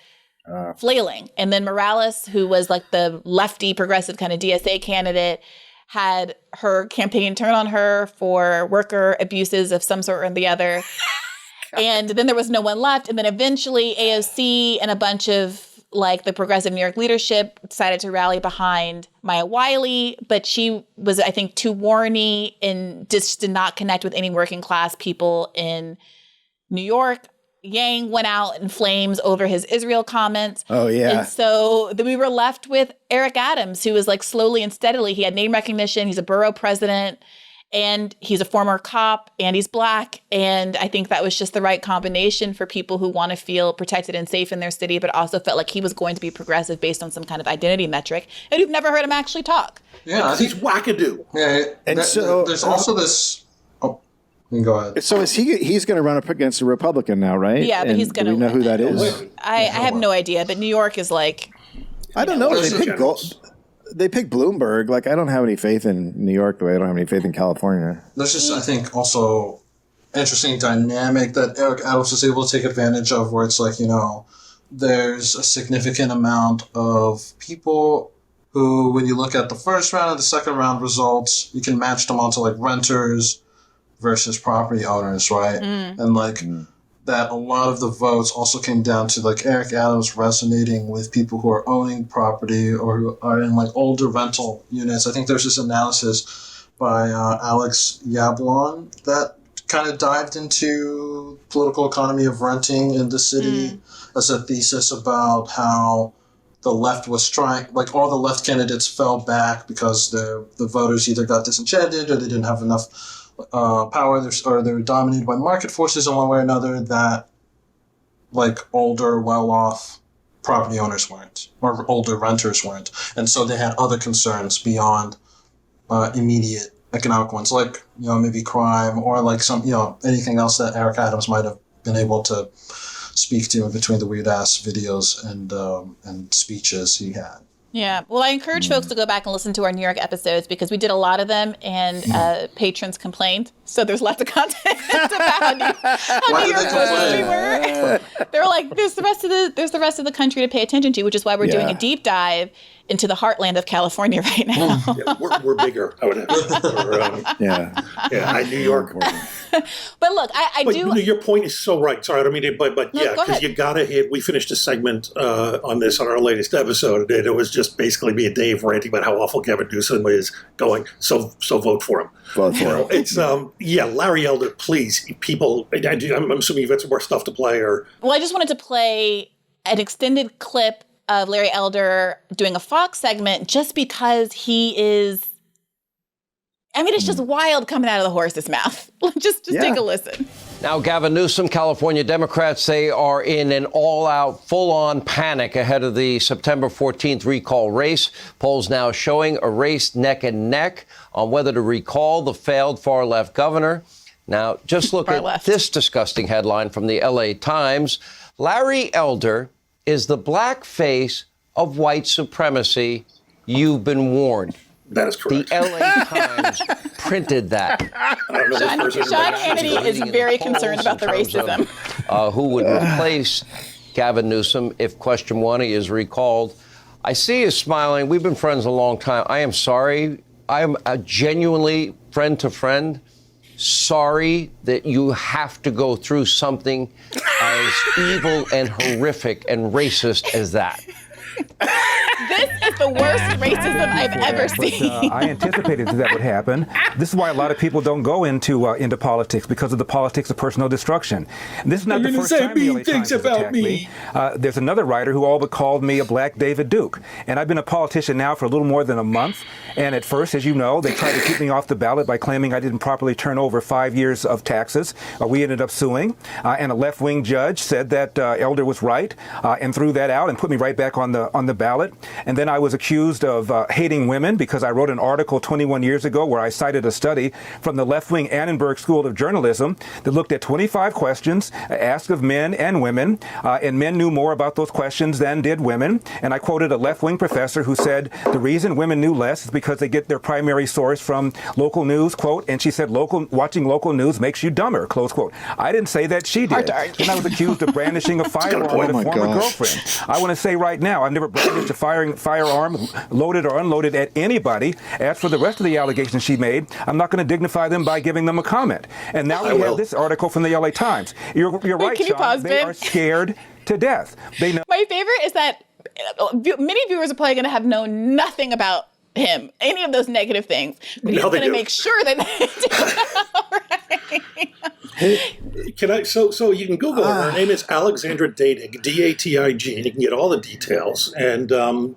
Speaker 1: flailing. And then Morales, who was like the lefty progressive kind of DSA candidate, had her campaign turn on her for worker abuses of some sort or the other. And then there was no one left. And then eventually AOC and a bunch of like the progressive New York leadership decided to rally behind Maya Wiley, but she was, I think, too warny and just did not connect with any working class people in New York. Yang went out in flames over his Israel comments.
Speaker 3: Oh, yeah.
Speaker 1: And so then we were left with Eric Adams, who was like slowly and steadily, he had name recognition. He's a borough president and he's a former cop and he's Black. And I think that was just the right combination for people who want to feel protected and safe in their city, but also felt like he was going to be progressive based on some kind of identity metric. And you've never heard him actually talk.
Speaker 7: Yeah,
Speaker 2: he's wackadoo.
Speaker 7: Yeah,
Speaker 3: and so
Speaker 7: there's also this. Go ahead.
Speaker 3: So he's going to run up against a Republican now, right?
Speaker 1: Yeah, but he's going to.
Speaker 3: Do we know who that is?
Speaker 1: I have no idea, but New York is like.
Speaker 3: I don't know. They picked Bloomberg. Like, I don't have any faith in New York the way I don't have any faith in California.
Speaker 7: There's just, I think, also interesting dynamic that Eric Adams was able to take advantage of, where it's like, you know, there's a significant amount of people who, when you look at the first round and the second round results, you can match them onto like renters versus property owners, right? And like that a lot of the votes also came down to like Eric Adams resonating with people who are owning property or who are in like older rental units. I think there's this analysis by Alex Yablon that kind of dived into political economy of renting in the city as a thesis about how the left was trying, like all the left candidates fell back because the voters either got disenchanted or they didn't have enough power, or they were dominated by market forces in one way or another that like older, well-off property owners weren't, or older renters weren't. And so they had other concerns beyond immediate economic ones, like, you know, maybe crime or like some, you know, anything else that Eric Adams might have been able to speak to in between the weird-ass videos and speeches he had.
Speaker 1: Yeah. Well, I encourage folks to go back and listen to our New York episodes because we did a lot of them and patrons complained. So there's lots of content about how New York we were. They were like, there's the rest of the country to pay attention to, which is why we're doing a deep dive into the heartland of California right now.
Speaker 2: We're bigger. I would have. New York.
Speaker 1: But look, I do.
Speaker 2: Your point is so right. Sorry, I don't mean to, but
Speaker 1: no,
Speaker 2: yeah, because you got to hit. We finished a segment on this on our latest episode, and it was just basically me and Dave ranting about how awful Gavin Newsom is going. So vote for him.
Speaker 3: Vote for him.
Speaker 2: It's Larry Elder, please, people. I'm assuming you've got some more stuff to play, or.
Speaker 1: Well, I just wanted to play an extended clip of Larry Elder doing a Fox segment just because he is, I mean, it's just wild coming out of the horse's mouth. just take a listen.
Speaker 9: Now, Gavin Newsom, California Democrats say are in an all-out, full-on panic ahead of the September 14th recall race. Polls now showing a race neck and neck on whether to recall the failed far-left governor. Now, just look at this disgusting headline from the LA Times. Larry Elder is the black face of white supremacy. You've been warned.
Speaker 2: That is correct.
Speaker 9: The LA Times printed that.
Speaker 1: Sean Hannity is very concerned about the racism.
Speaker 9: Who would replace Gavin Newsom if question one is recalled? I see you smiling. We've been friends a long time. I am sorry. I am genuinely friend to friend sorry that you have to go through something as evil and horrific and racist as that.
Speaker 1: This is the worst racism I've ever seen.
Speaker 5: I anticipated that would happen. This is why a lot of people don't go into politics, because of the politics of personal destruction. And this is not the first time the LA Times has attacked me. There's another writer who all but called me a black David Duke. And I've been a politician now for a little more than a month. And at first, as you know, they tried to keep me off the ballot by claiming I didn't properly turn over 5 years of taxes. We ended up suing. And a left-wing judge said that Elder was right and threw that out and put me right back on the ballot. And then I was accused of hating women because I wrote an article 21 years ago where I cited a study from the left-wing Annenberg School of Journalism that looked at 25 questions asked of men and women, and men knew more about those questions than did women. And I quoted a left-wing professor who said the reason women knew less is because they get their primary source from local news, quote, and she said watching local news makes you dumber, close quote. I didn't say that, she did. And I was accused of brandishing a firearm at a former girlfriend. I want to say right now, I've never brandished a firearm, loaded or unloaded, at anybody. As for the rest of the allegations she made, I'm not going to dignify them by giving them a comment. And now we have this article from the LA Times. You're right,
Speaker 1: can you
Speaker 5: Sean.
Speaker 1: pause,
Speaker 5: they
Speaker 1: Ben?
Speaker 5: are scared to death. They know.
Speaker 1: My favorite is that many viewers are probably going to have known nothing about him, any of those negative things, but he's going to make sure that they do. Right?
Speaker 2: Can I? So you can Google her. Her name is Alexandra Datig, D-A-T-I-G, and you can get all the details. And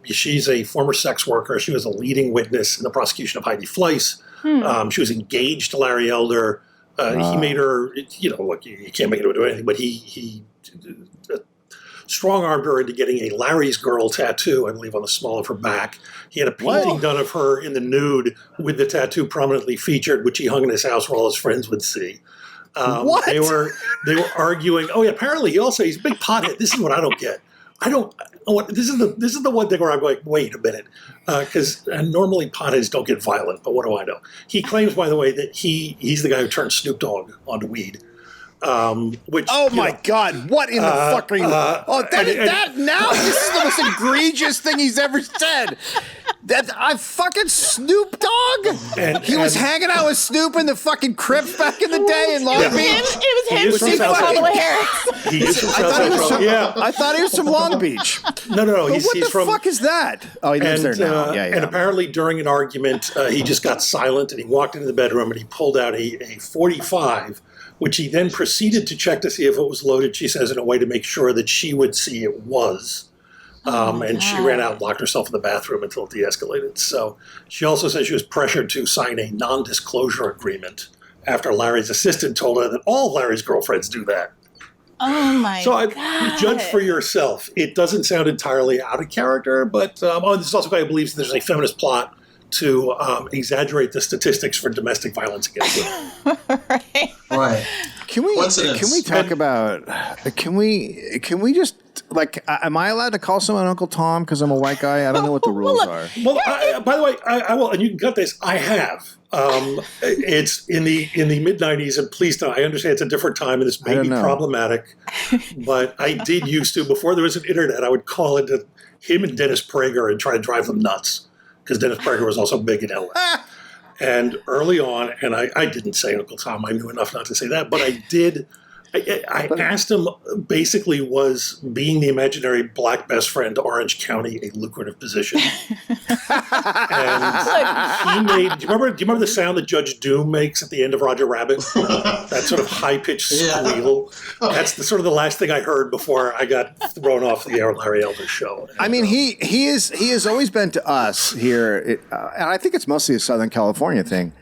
Speaker 2: she's a former sex worker. She was a leading witness in the prosecution of Heidi Fleiss. She was engaged to Larry Elder. He made her, look, you can't make her do anything, but he strong-armed her into getting a Larry's Girl tattoo, I believe, on the small of her back. He had a painting done of her in the nude with the tattoo prominently featured, which he hung in his house where all his friends would see.
Speaker 3: What?
Speaker 2: They were arguing. Oh, yeah, apparently he's a big pothead. This is what I don't get. This is the one thing where I'm going, wait a minute, because normally potheads don't get violent, but what do I know? He claims, by the way, that he's the guy who turned Snoop Dogg onto weed. Which,
Speaker 3: my God, what in the fuck are you? Now this is the most egregious thing he's ever said. That I fucking Snoop Dogg. He was hanging out with Snoop in the fucking Crips back in the day in Long Beach.
Speaker 1: It was him. Snoop and Kamala Harris.
Speaker 2: He is from South Central.
Speaker 3: I thought he was from Long Beach.
Speaker 2: No.
Speaker 3: What the fuck is that? Oh, he lives there now.
Speaker 2: And apparently during an argument, he just got silent and he walked into the bedroom and he pulled out a .45, which he then proceeded to check to see if it was loaded, she says, in a way to make sure that she would see it was. And she ran out and locked herself in the bathroom until it de-escalated. So she also says she was pressured to sign a non-disclosure agreement after Larry's assistant told her that all Larry's girlfriends do that.
Speaker 1: Oh, my God.
Speaker 2: So judge for yourself. It doesn't sound entirely out of character, but this is also a guy who believes there's a feminist plot to exaggerate the statistics for domestic violence against women.
Speaker 7: Right.
Speaker 3: Can we talk about? Can we just am I allowed to call someone Uncle Tom because I'm a white guy? I don't know what the rules are.
Speaker 2: Well, by the way, I will, and you can cut this. I have. It's in the mid '90s, and please don't. I understand it's a different time, and this may be problematic, but I did used to before there was an internet. I would call into him and Dennis Prager and try to drive them nuts because Dennis Prager was also big in LA. And early on, and I didn't say Uncle Tom, I knew enough not to say that, but I did. I asked him, basically, was being the imaginary black best friend to Orange County a lucrative position? And he made, do you remember the sound that Judge Doom makes at the end of Roger Rabbit? That sort of high-pitched squeal. That's sort of the last thing I heard before I got thrown off the air on Larry Elder's show. And,
Speaker 3: I mean, he has always been to us here, and I think it's mostly a Southern California thing.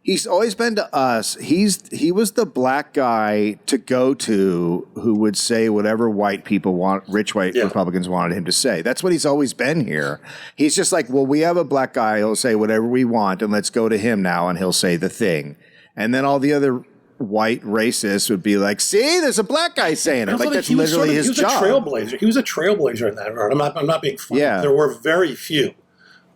Speaker 3: He's always been to us. He was the black guy to go to who would say whatever white people want, rich white Republicans wanted him to say. That's what he's always been here. He's just like, well, we have a black guy. He'll say whatever we want, and let's go to him now, and he'll say the thing. And then all the other white racists would be like, see, there's a black guy saying it. Like that's literally his job.
Speaker 2: He was a trailblazer. He was a trailblazer in that regard. I'm not being funny. Yeah. There were very few.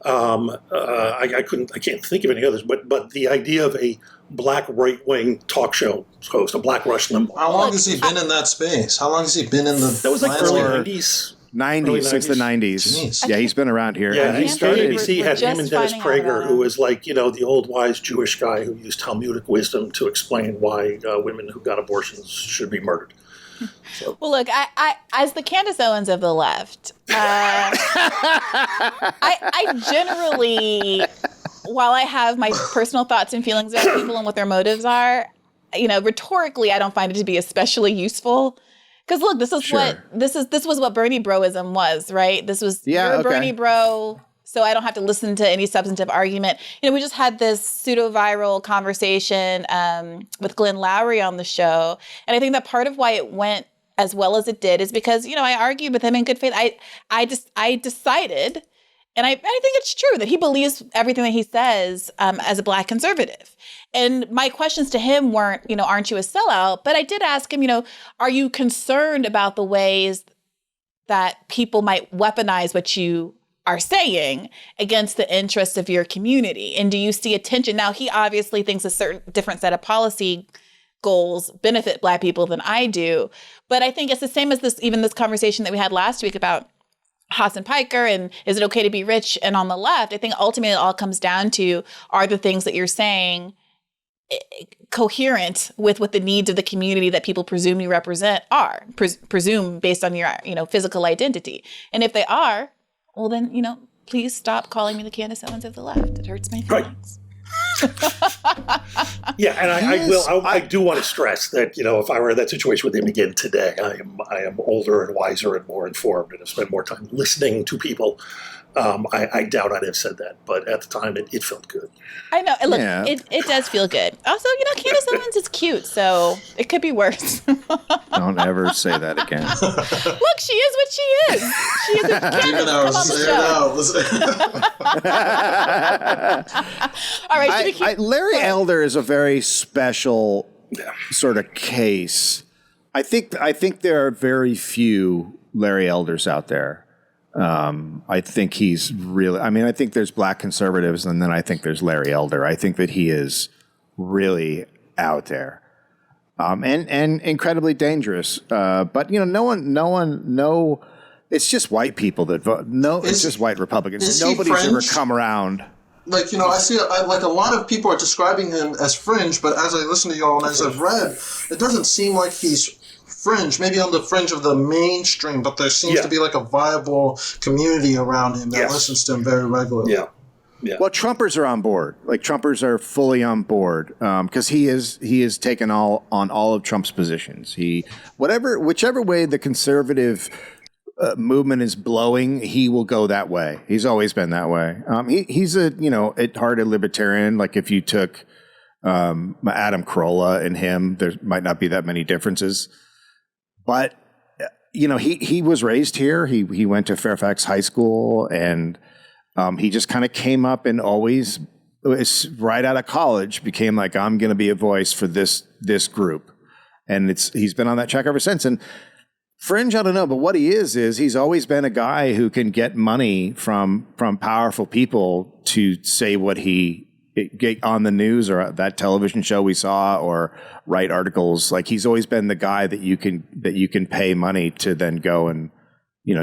Speaker 2: I can't think of any others, but the idea of a black right-wing talk show host, a black Rush Limbaugh.
Speaker 7: How long has he been in that space? How long has he been in the?
Speaker 2: That was like early 90s.
Speaker 3: 90s, since the 90s. Jeez. Yeah, he's been around here.
Speaker 2: Yeah, he started. ABC had him and Dennis Prager, who was like, the old wise Jewish guy who used Talmudic wisdom to explain why women who got abortions should be murdered. So.
Speaker 1: Well, look, I as the Candace Owens of the left, I generally, while I have my personal thoughts and feelings about people and what their motives are, rhetorically, I don't find it to be especially useful. Because look, this was what Bernie Broism was, right? This was Bernie Bro. So I don't have to listen to any substantive argument. We just had this pseudo-viral conversation with Glenn Lowry on the show. And I think that part of why it went as well as it did is because, I argued with him in good faith. I decided And I think it's true that he believes everything that he says as a Black conservative. And my questions to him weren't, aren't you a sellout? But I did ask him, are you concerned about the ways that people might weaponize what you are saying against the interests of your community? And do you see a tension? Now, he obviously thinks a certain different set of policy goals benefit Black people than I do. But I think it's the same as this conversation that we had last week about Hassan Piker and is it okay to be rich and on the left. I think ultimately it all comes down to, are the things that you're saying coherent with what the needs of the community that people presume you represent are, presume based on your physical identity. And if they are, well then, please stop calling me the Candace Owens of the left. It hurts my feelings.
Speaker 2: Yeah, and I do want to stress that, if I were in that situation with him again today, I am older and wiser and more informed and have spent more time listening to people. I doubt I'd have said that, but at the time it felt good.
Speaker 1: I know. Look, it does feel good. Also, Candace Owens is cute, so it could be worse.
Speaker 3: Don't ever say that again.
Speaker 1: Look, she is what she is. She is a Candace. Come on the show. All right.
Speaker 3: Larry Elder is a very special sort of case. I think there are very few Larry Elders out there. I think he's really, I think there's Black conservatives and then I think there's Larry Elder. I think that he is really out there. And incredibly dangerous. But it's just white people that vote. It's just white Republicans. Nobody's ever come around.
Speaker 7: Like, I see, a lot of people are describing him as fringe, but as I listen to y'all and as I've read, it doesn't seem like he's fringe, maybe on the fringe of the mainstream, but there seems to be like a viable community around him that listens to him very regularly.
Speaker 2: Yeah.
Speaker 3: Well, Trumpers are on board. Like Trumpers are fully on board because he is taken on all of Trump's positions. Whichever way the conservative movement is blowing, he will go that way. He's always been that way. He's at heart a libertarian. Like if you took Adam Carolla and him, there might not be that many differences. But, he was raised here. He went to Fairfax High School and he just kind of came up and always, right out of college, became like, I'm going to be a voice for this group. And he's been on that track ever since. And fringe, I don't know, but what he is he's always been a guy who can get money from powerful people to say what he get on the news or that television show we saw or write articles. Like he's always been the guy that you can pay money to then go and,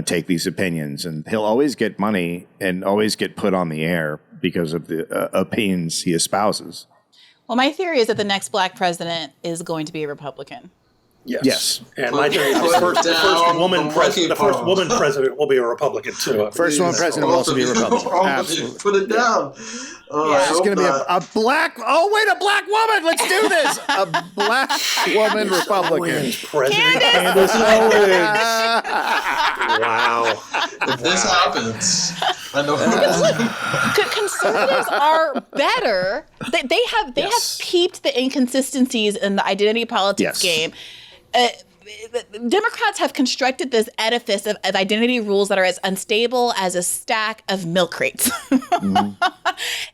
Speaker 3: take these opinions, and he'll always get money and always get put on the air because of the opinions he espouses.
Speaker 1: Well, my theory is that the next Black president is going to be a Republican.
Speaker 2: Yes. And my theory is the first woman president will be a Republican too.
Speaker 3: First woman president will also be a Republican. Absolutely.
Speaker 7: Put it down.
Speaker 3: It's going to be a black. Oh wait, a Black woman. Let's do this. A Black woman Republican.
Speaker 2: Candace Owens. Wow.
Speaker 7: If this happens, I know.
Speaker 1: Conservatives are better. They have peeped the inconsistencies in the identity politics game. Democrats have constructed this edifice of identity rules that are as unstable as a stack of milk crates.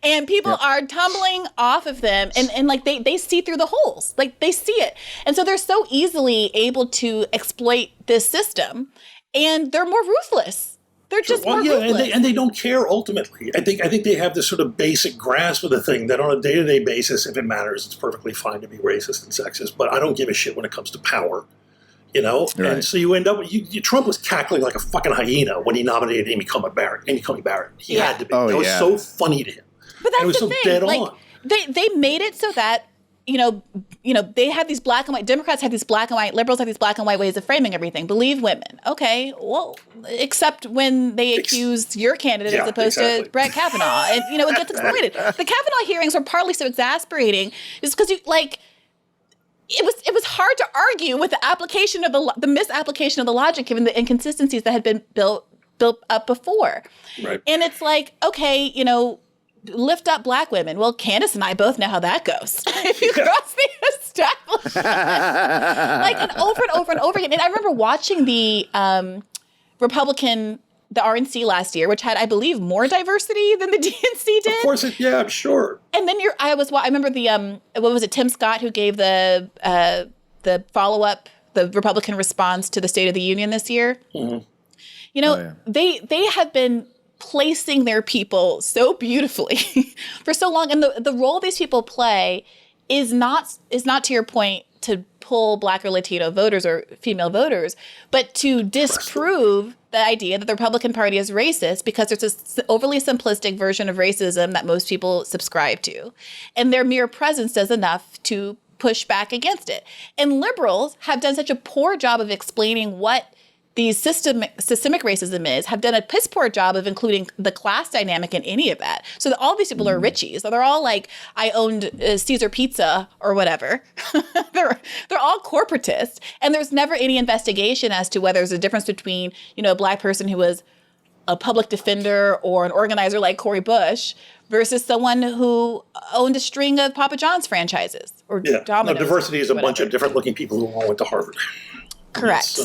Speaker 1: And people are tumbling off of them and like they see through the holes. Like they see it. And so they're so easily able to exploit this system and they're more ruthless. They're just more ruthless.
Speaker 2: And they don't care ultimately. I think they have this sort of basic grasp of the thing that on a day-to-day basis, if it matters, it's perfectly fine to be racist and sexist, but I don't give a shit when it comes to power. Right. And so you end up, Trump was cackling like a fucking hyena when he nominated Amy Coney Barrett. He had to be. That was so funny to him.
Speaker 1: But that's
Speaker 2: and it was
Speaker 1: the
Speaker 2: so
Speaker 1: thing.
Speaker 2: Dead
Speaker 1: like,
Speaker 2: on.
Speaker 1: They made it so that, they have these black and white, Democrats have these black and white, liberals have these black and white ways of framing everything. Believe women. Okay, well, except when they accuse your candidate as opposed to Brett Kavanaugh. And, it gets exploited. The Kavanaugh hearings were partly so exasperating just because it was hard to argue with the application of the misapplication of the logic given the inconsistencies that had been built up before. Right. And it's like, okay, lift up black women. Well, Candace and I both know how that goes. If you cross the establishment. And over and over and over again. And I remember watching the Republican the RNC last year, which had, I believe, more diversity than the DNC did.
Speaker 2: Of course, I'm sure.
Speaker 1: And then I remember what was it, Tim Scott, who gave the follow-up, the Republican response to the State of the Union this year. Mm-hmm. They have been placing their people so beautifully for so long. And the role these people play is not to your point, to pull Black or Latino voters or female voters, but to disprove the idea that the Republican Party is racist, because there's this overly simplistic version of racism that most people subscribe to. And their mere presence does enough to push back against it. And liberals have done such a poor job of explaining what these systemic racism is, have done a piss poor job of including the class dynamic in any of that. So that all these people are richies. So they're all like, I owned Caesar Pizza or whatever. they're all corporatists. And there's never any investigation as to whether there's a difference between, a Black person who was a public defender or an organizer like Cori Bush versus someone who owned a string of Papa John's franchises or Domino's.
Speaker 2: No, diversity is a bunch of different looking people who all went to Harvard.
Speaker 1: Correct.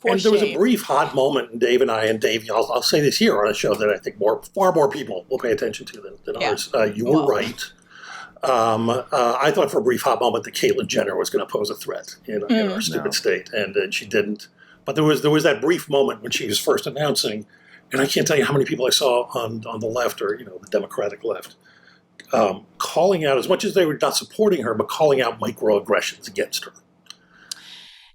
Speaker 2: And there was a brief hot moment, and Dave, I'll say this here on a show that I think far more people will pay attention to than ours. You were right. I thought for a brief hot moment that Caitlyn Jenner was going to pose a threat in our stupid state, and she didn't. But there was that brief moment when she was first announcing, and I can't tell you how many people I saw on the left or the Democratic left calling out, as much as they were not supporting her, but calling out microaggressions against her.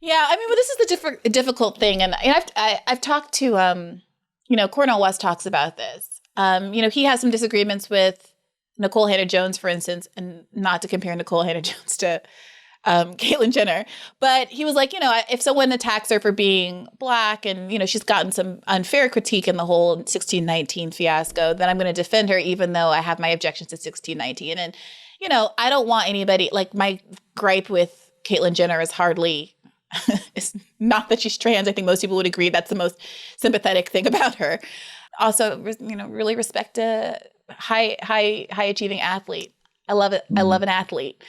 Speaker 1: Yeah, I mean, well, this is the difficult thing, and I've talked to, Cornel West talks about this. He has some disagreements with Nicole Hannah-Jones, for instance, and not to compare Nicole Hannah-Jones to Caitlyn Jenner, but he was like, if someone attacks her for being Black and, she's gotten some unfair critique in the whole 1619 fiasco, then I'm going to defend her even though I have my objections to 1619. And, I don't want anybody, like, my gripe with Caitlyn Jenner is hardly... it's not that she's trans. I think most people would agree that's the most sympathetic thing about her. Also, really respect a high achieving athlete. I love it. I love an athlete,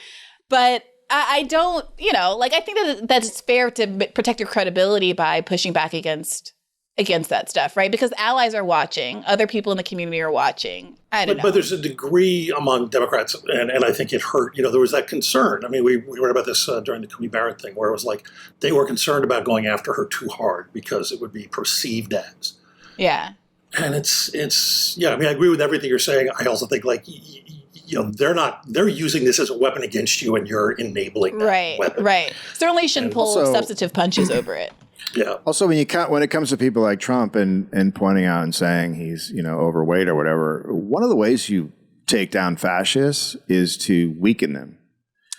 Speaker 1: but I don't. I think that it's fair to protect your credibility by pushing back against that stuff, right? Because allies are watching, other people in the community are watching. I don't know. But
Speaker 2: there's a degree among Democrats, and I think it hurt. There was that concern. I mean, we read about this during the Cooney Barrett thing, where it was like they were concerned about going after her too hard because it would be perceived as.
Speaker 1: Yeah.
Speaker 2: And it's I mean, I agree with everything you're saying. I also think they're using this as a weapon against you, and you're enabling that weapon.
Speaker 1: Right. Certainly shouldn't pull substantive punches over it.
Speaker 2: Yeah.
Speaker 3: Also, when it comes to people like Trump and pointing out and saying he's overweight or whatever, one of the ways you take down fascists is to weaken them.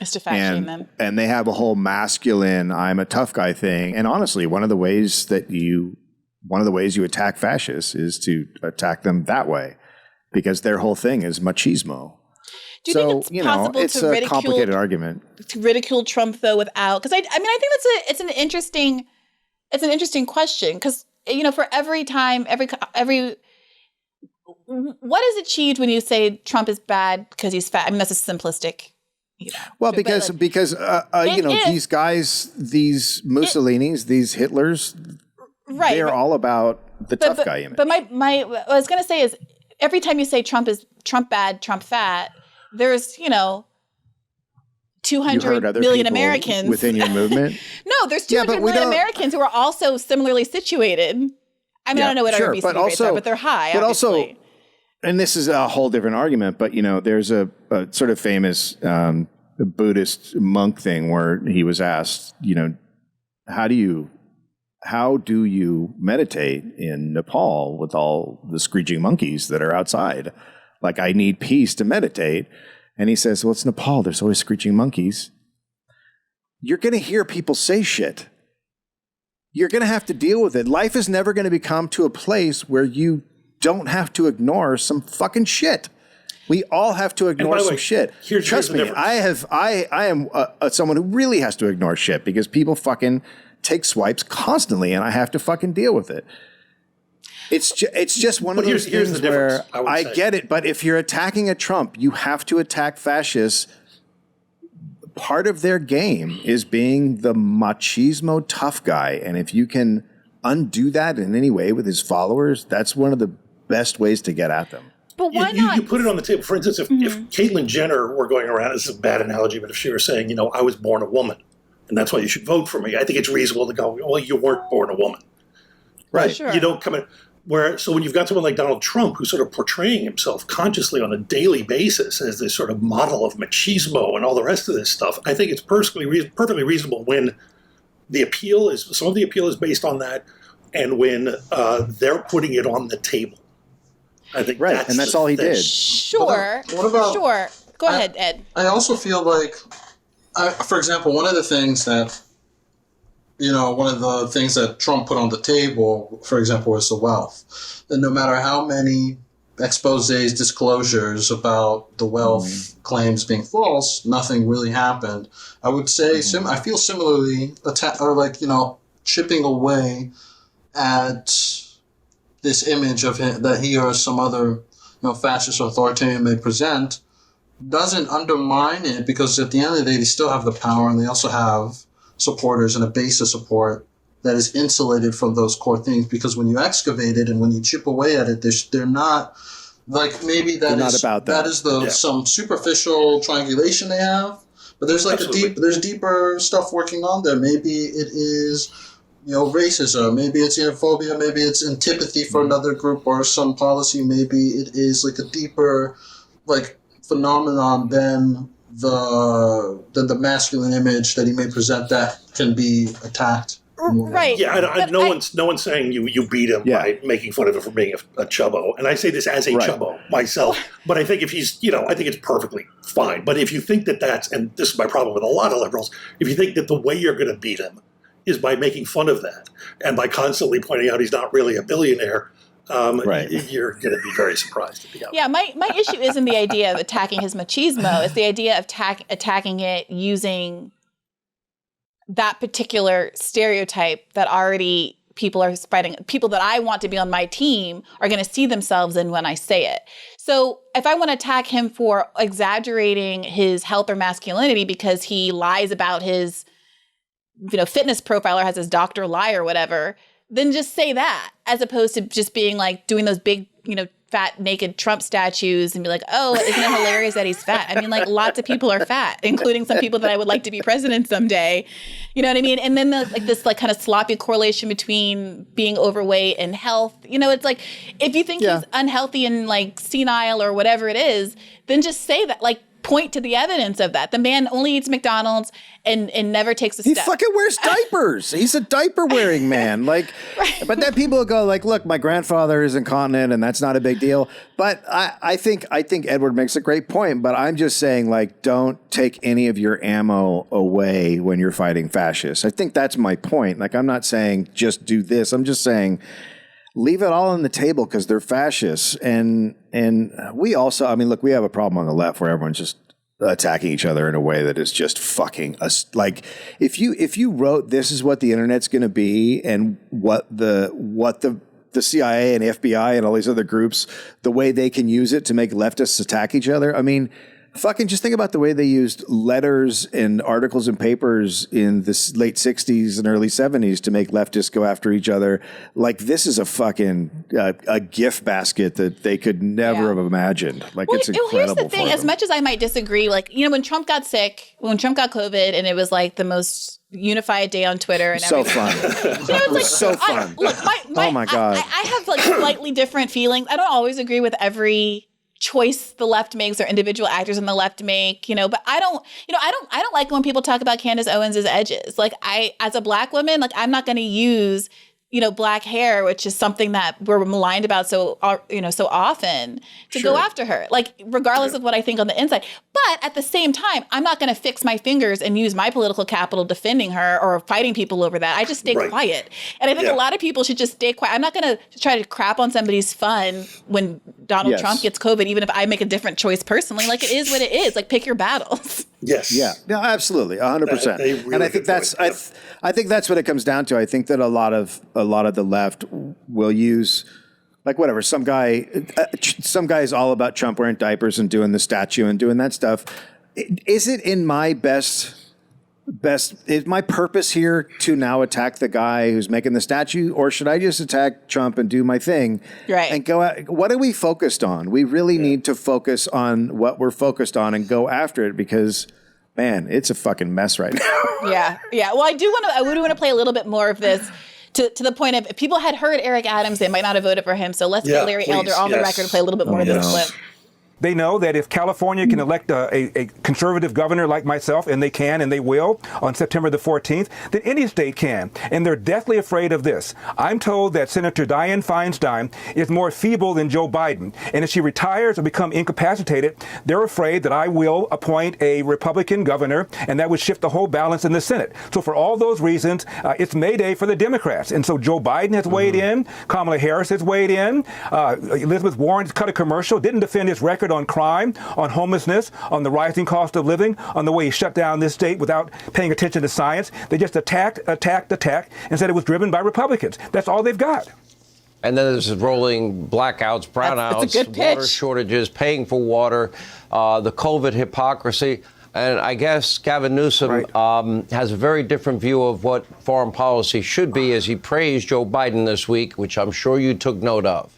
Speaker 1: Is to fat shame them.
Speaker 3: And they have a whole masculine "I'm a tough guy" thing. And honestly, one of the ways you attack fascists is to attack them that way, because their whole thing is machismo.
Speaker 1: Do you think it's possible
Speaker 3: it's
Speaker 1: to ridicule,
Speaker 3: a complicated argument
Speaker 1: to ridicule Trump though without? Because I think it's an interesting question, because for every time, every what is achieved when you say Trump is bad because he's fat? I mean, that's a simplistic.
Speaker 3: Well, because these guys, these Mussolinis, these Hitlers,
Speaker 1: right?
Speaker 3: They're all about the tough guy image.
Speaker 1: But what I was going to say is, every time you say Trump bad, Trump fat, there's 200 million Americans
Speaker 3: within your movement.
Speaker 1: No, there's 200 million Americans who are also similarly situated. I mean, I don't know what our obesity rates are, but they're high.
Speaker 3: But
Speaker 1: obviously.
Speaker 3: Also, and this is a whole different argument, but there's a sort of famous Buddhist monk thing where he was asked, how do you meditate in Nepal with all the screeching monkeys that are outside? Like, I need peace to meditate. And he says, well, it's Nepal. There's always screeching monkeys. You're going to hear people say shit. You're going to have to deal with it. Life is never going to become to a place where you don't have to ignore some fucking shit. We all have to ignore some shit. Trust me, I am someone who really has to ignore shit, because people fucking take swipes constantly, and I have to fucking deal with it. It's just one of those things where I get it, but if you're attacking a Trump, you have to attack fascists. Part of their game is being the machismo tough guy, and if you can undo that in any way with his followers, that's one of the best ways to get at them.
Speaker 1: But why not?
Speaker 2: You put it on the table. For instance, if Caitlyn Jenner were going around, this is a bad analogy, but if she were saying, I was born a woman, and that's why you should vote for me, I think it's reasonable to go, well, you weren't born a woman. Right?
Speaker 1: Sure.
Speaker 2: You don't come in. So when you've got someone like Donald Trump who's sort of portraying himself consciously on a daily basis as this sort of model of machismo and all the rest of this stuff, I think it's perfectly reasonable when some of the appeal is based on that, and when they're putting it on the table. I think
Speaker 3: that's all he did.
Speaker 1: Sure.
Speaker 7: What about?
Speaker 1: Sure. Go ahead, Ed.
Speaker 7: I also feel like, for example, one of the things that Trump put on the table, for example, was the wealth. And no matter how many exposés, disclosures about the wealth claims being false, nothing really happened. I would say, I feel similarly, chipping away at this image of him that he or some other fascist authoritarian may present doesn't undermine it, because at the end of the day, they still have the power, and they also have supporters and a base of support that is insulated from those core things. Because when you excavate it and when you chip away at it, they're not like, maybe that is some superficial triangulation they have, but there's like there's deeper stuff working on there. Maybe it is racism, maybe it's xenophobia, maybe it's antipathy for another group or some policy, maybe it is like a deeper phenomenon than the masculine image that he may present that can be attacked.
Speaker 1: Right.
Speaker 2: Yeah, no one's saying you beat him by making fun of him for being a chubbo. And I say this as a chubbo myself. But I think if he's, I think it's perfectly fine. But if you think that and this is my problem with a lot of liberals, if you think that the way you're going to beat him is by making fun of that and by constantly pointing out he's not really a billionaire, you're going to be very surprised at the outcome.
Speaker 1: Yeah, my issue isn't the idea of attacking his machismo. It's the idea of attacking it using that particular stereotype that already people are spreading. People that I want to be on my team are going to see themselves in when I say it. So if I want to attack him for exaggerating his health or masculinity because he lies about his fitness profile or has his doctor lie or whatever, then just say that, as opposed to just being like doing those big, fat, naked Trump statues and be like, oh, isn't it hilarious that he's fat? I mean, lots of people are fat, including some people that I would like to be president someday. You know what I mean? And then this kind of sloppy correlation between being overweight and health. It's like, if you think he's unhealthy and senile or whatever it is, then just say that, point to the evidence of that. The man only eats McDonald's and never takes a step.
Speaker 3: He fucking wears diapers. He's a diaper wearing man. But then people will go look, my grandfather is incontinent and that's not a big deal. But I think Edward makes a great point, but I'm just saying don't take any of your ammo away when you're fighting fascists. I think that's my point. I'm not saying just do this. I'm just saying leave it all on the table because they're fascists. And we also, we have a problem on the left where everyone's just attacking each other in a way that is just fucking us. If you wrote this is what the internet's going to be and what the CIA and FBI and all these other groups, the way they can use it to make leftists attack each other. Fucking just think about the way they used letters and articles and papers in the late 60s and early 70s to make leftists go after each other. This is a fucking a gift basket that they could never have imagined. It's incredible.
Speaker 1: Here's the thing. As much as I might disagree, when Trump got sick, when Trump got COVID, and it was the most unified day on Twitter and everything.
Speaker 3: So fun. It was so fun. Oh my God.
Speaker 1: I have slightly different feelings. I don't always agree with every choice the left makes or individual actors in the left make, but I don't like when people talk about Candace Owens' edges. As a black woman, I'm not going to use, black hair, which is something that we're maligned about so often, to go after her, regardless of what I think on the inside. But at the same time, I'm not going to fix my fingers and use my political capital defending her or fighting people over that. I just stay quiet. And I think a lot of people should just stay quiet. I'm not going to try to crap on somebody's fun when Donald Trump gets COVID, even if I make a different choice personally. It is what it is. Pick your battles.
Speaker 2: Yes.
Speaker 3: Yeah. No, absolutely. 100%. Really, and I think I think that's what it comes down to. I think that a lot of the left will use whatever. Some guy is all about Trump wearing diapers and doing the statue and doing that stuff. Is it in my best is my purpose here to now attack the guy who's making the statue, or should I just attack Trump and do my thing?
Speaker 1: Right.
Speaker 3: And go out? What are we focused on? We really need to focus on what we're focused on and go after it, because, man, it's a fucking mess right now.
Speaker 1: Yeah. Well, I would want to play a little bit more of this to the point of, if people had heard Eric Adams, they might not have voted for him. So let's get Larry Elder on the record to play a little bit more of this clip.
Speaker 5: They know that if California can elect a conservative governor like myself, and they can and they will on September the 14th, then any state can. And they're deathly afraid of this. I'm told that Senator Dianne Feinstein is more feeble than Joe Biden. And if she retires or becomes incapacitated, they're afraid that I will appoint a Republican governor, and that would shift the whole balance in the Senate. So for all those reasons, it's Mayday for the Democrats. And so Joe Biden has weighed in. Kamala Harris has weighed in. Elizabeth Warren cut a commercial, didn't defend his record on crime, on homelessness, on the rising cost of living, on the way he shut down this state without paying attention to science. They just attacked, and said it was driven by Republicans. That's all they've got.
Speaker 9: And then there's rolling blackouts, brownouts, water shortages, paying for water, the COVID hypocrisy. And I guess Gavin Newsom has a very different view of what foreign policy should be, as he praised Joe Biden this week, which I'm sure you took note of.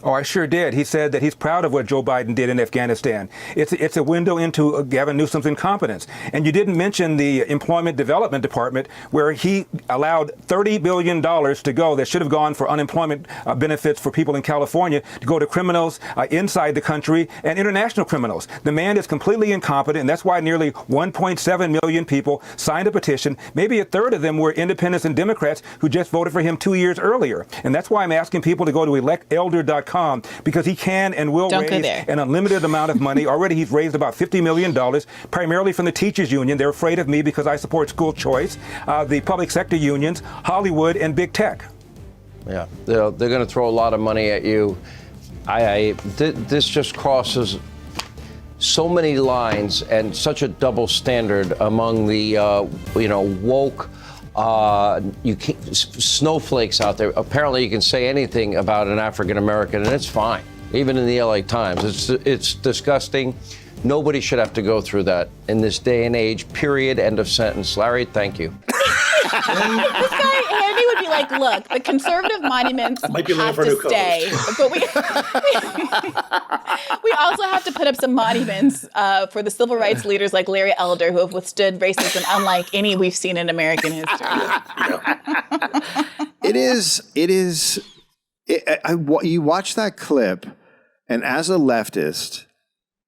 Speaker 5: Oh, I sure did. He said that he's proud of what Joe Biden did in Afghanistan. It's a window into Gavin Newsom's incompetence. And you didn't mention the Employment Development Department, where he allowed $30 billion to go that should have gone for unemployment benefits for people in California to go to criminals inside the country and international criminals. The man is completely incompetent, and that's why nearly 1.7 million people signed a petition. Maybe a third of them were independents and Democrats who just voted for him 2 years earlier. And that's why I'm asking people to go to electelder.com, because he can and will raise an unlimited amount of money. Already he's raised about $50 million, primarily from the teachers union. They're afraid of me because I support school choice, the public sector unions, Hollywood, and big tech.
Speaker 9: Yeah, they're going to throw a lot of money at you. This just crosses so many lines and such a double standard among the woke snowflakes out there. Apparently you can say anything about an African American and it's fine, even in the LA Times. It's disgusting. Nobody should have to go through that in this day and age, period, end of sentence. Larry, thank you.
Speaker 1: This guy, Andy, would be like, look, the conservative monuments have to stay, but we also have to put up some monuments for the civil rights leaders like Larry Elder, who have withstood racism unlike any we've seen in American history.
Speaker 3: You watch that clip, and as a leftist,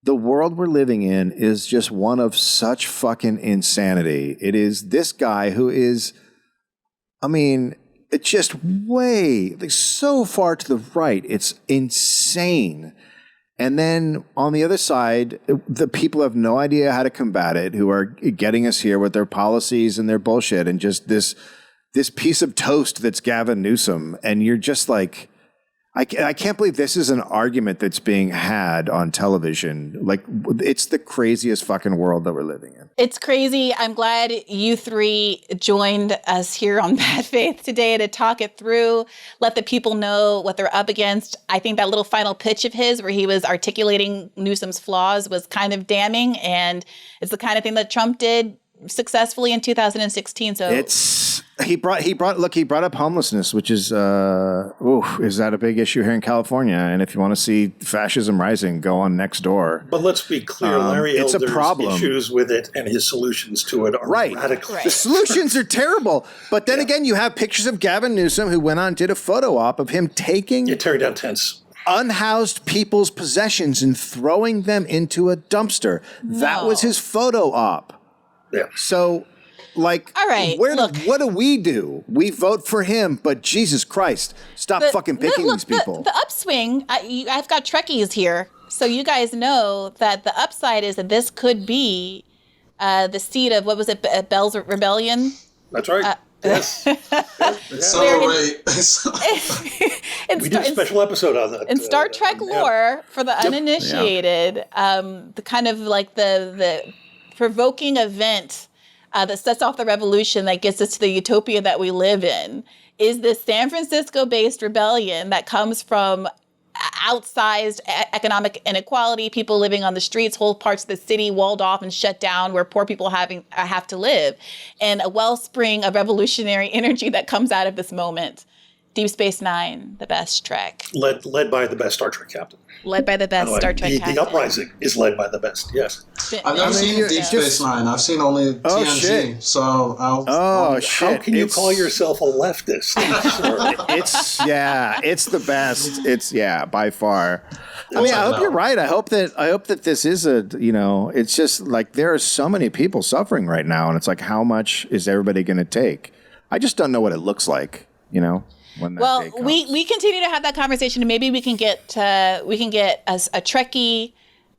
Speaker 3: the world we're living in is just one of such fucking insanity. It is this guy who is, it's just way, so far to the right. It's insane. And then on the other side, the people have no idea how to combat it, who are getting us here with their policies and their bullshit, and just this piece of toast that's Gavin Newsom. And you're just like, I can't believe this is an argument that's being had on television. Like, it's the craziest fucking world that we're living in.
Speaker 1: It's crazy. I'm glad you three joined us here on Bad Faith today to talk it through, let the people know what they're up against. I think that little final pitch of his where he was articulating Newsom's flaws was kind of damning, and it's the kind of thing that Trump did successfully in 2016. So he brought up homelessness, which is that a big issue here in California? And if you want to see fascism rising, go on Nextdoor.
Speaker 2: But let's be clear, Larry Elder's issues with it and his solutions to it are radical.
Speaker 3: The solutions are terrible. But then again, you have pictures of Gavin Newsom, who went on and did a photo op of him taking
Speaker 2: tearing down tents,
Speaker 3: unhoused people's possessions, and throwing them into a dumpster. No. That was his photo op.
Speaker 2: Yeah.
Speaker 3: So, like, all right, what do? We vote for him, but Jesus Christ, stop fucking picking these people.
Speaker 1: The upswing, I've got Trekkies here, so you guys know that the upside is that this could be the seed of, what was it, Bell's Rebellion?
Speaker 2: That's right. Yes. We did a special episode on that.
Speaker 1: In Star Trek lore, for the uninitiated, the kind of like the provoking event that sets off the revolution that gets us to the utopia that we live in is this San Francisco-based rebellion that comes from outsized economic inequality, people living on the streets, whole parts of the city walled off and shut down where poor people have to live, and a wellspring of revolutionary energy that comes out of this moment. Deep Space Nine, the best Trek.
Speaker 2: Led by the best Star Trek captain.
Speaker 1: Led by the best Star Trek captain.
Speaker 2: The Uprising is led by the best, yes.
Speaker 7: I've never seen Deep Space Nine. I've seen only TNG.
Speaker 3: Shit.
Speaker 7: So
Speaker 2: How can you call yourself a leftist?
Speaker 3: It's the best. It's by far. I mean, I hope you're right. I hope that this is it's just like there are so many people suffering right now, and it's like, how much is everybody going to take? I just don't know what it looks like, when that day comes.
Speaker 1: we continue to have that conversation, and maybe we can get a Trekkie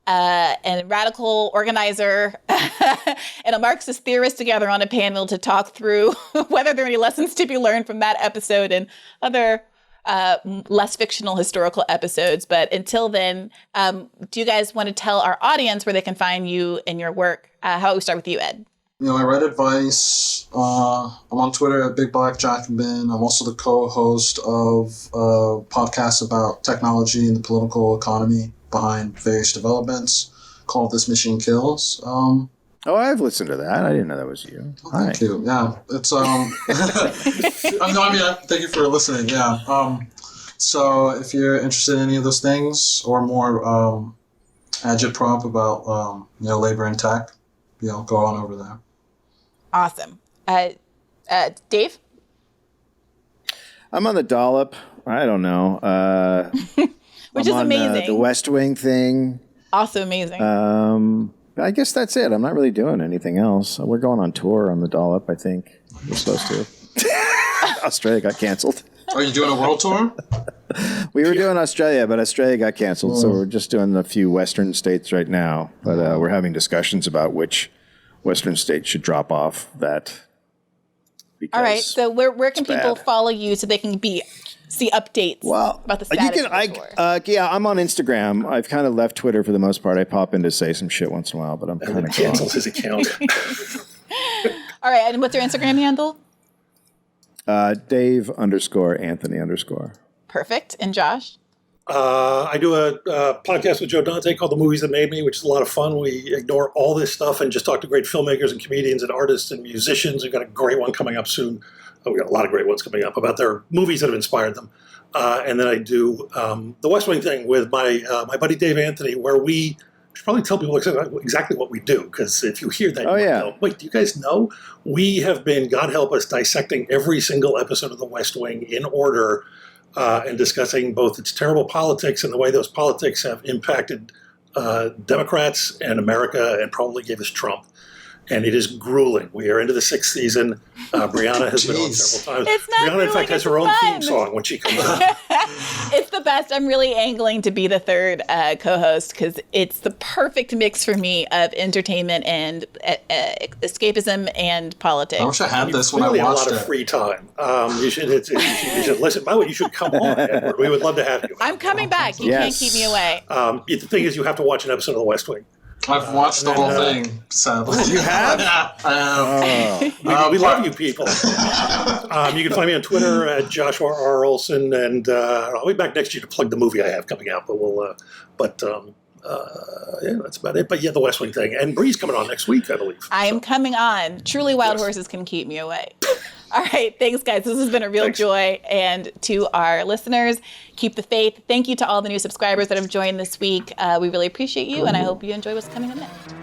Speaker 1: and radical organizer and a Marxist theorist together on a panel to talk through whether there are any lessons to be learned from that episode and other less fictional historical episodes. But until then, do you guys want to tell our audience where they can find you and your work? How about we start with you, Ed?
Speaker 7: I write advice. I'm on Twitter at Big Black Jacobin. I'm also the co-host of a podcast about technology and the political economy behind various developments called This Machine Kills.
Speaker 3: I've listened to that. I didn't know that was you. Hi.
Speaker 7: Thank you. Yeah, it's thank you for listening. Yeah. So if you're interested in any of those things or more agitprop about labor and tech, go on over there.
Speaker 1: Awesome. Dave?
Speaker 3: I'm on the dollop. I don't know.
Speaker 1: Which is amazing.
Speaker 3: The West Wing thing.
Speaker 1: Also amazing.
Speaker 3: I guess that's it. I'm not really doing anything else. We're going on tour on the dollop, I think. We're supposed to. Australia got canceled.
Speaker 7: Are you doing a world tour?
Speaker 3: We were doing Australia, but Australia got canceled. So we're just doing a few Western states right now. But we're having discussions about which Western states should drop off that.
Speaker 1: All right. So where can people follow you so they can see updates about the status of the tour?
Speaker 3: I'm on Instagram. I've kind of left Twitter for the most part. I pop in to say some shit once in a while, but I'm kind of
Speaker 2: cancels his account.
Speaker 1: All right. And what's your Instagram handle?
Speaker 3: Dave_Anthony_.
Speaker 1: Perfect. And Josh?
Speaker 2: I do a podcast with Joe Dante called The Movies That Made Me, which is a lot of fun. We ignore all this stuff and just talk to great filmmakers and comedians and artists and musicians. We've got a great one coming up soon. We've got a lot of great ones coming up about their movies that have inspired them. And then I do the West Wing thing with my buddy Dave Anthony, where we should probably tell people exactly what we do, because if you hear that, go, wait, do you guys know? We have been, God help us, dissecting every single episode of The West Wing in order and discussing both its terrible politics and the way those politics have impacted Democrats and America and probably gave us Trump. And it is grueling. We are into the 6th season. Briahna has been on several times.
Speaker 1: It's not
Speaker 2: Briahna,
Speaker 1: grueling,
Speaker 2: in fact, has her own theme song when she comes on.
Speaker 1: It's the best. I'm really angling to be the third co-host because it's the perfect mix for me of entertainment and escapism and politics.
Speaker 7: I wish I had this when I watched it.
Speaker 2: A lot of free time. You should listen. By the way, you should come on, Edward. We would love to have you.
Speaker 1: I'm coming back. You can't keep me away.
Speaker 2: The thing is, you have to watch an episode of The West Wing.
Speaker 7: I've watched the whole thing, sadly.
Speaker 2: You have?
Speaker 7: I have.
Speaker 2: We love you people. You can find me on Twitter at Joshua R. Olson, and I'll be back next year to plug the movie I have coming out. But that's about it. But The West Wing thing. And Bree's coming on next week, I believe.
Speaker 1: I am coming on. Truly Wild Horses can keep me away. All right. Thanks, guys. This has been a real joy. And to our listeners, keep the faith. Thank you to all the new subscribers that have joined this week. We really appreciate you, and I hope you enjoy what's coming up next.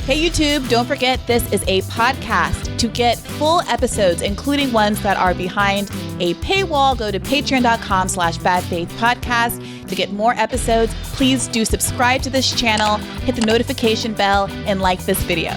Speaker 1: Hey, YouTube, don't forget this is a podcast. To get full episodes, including ones that are behind a paywall, go to patreon.com/badfaithpodcast. To get more episodes, please do subscribe to this channel, hit the notification bell, and like this video.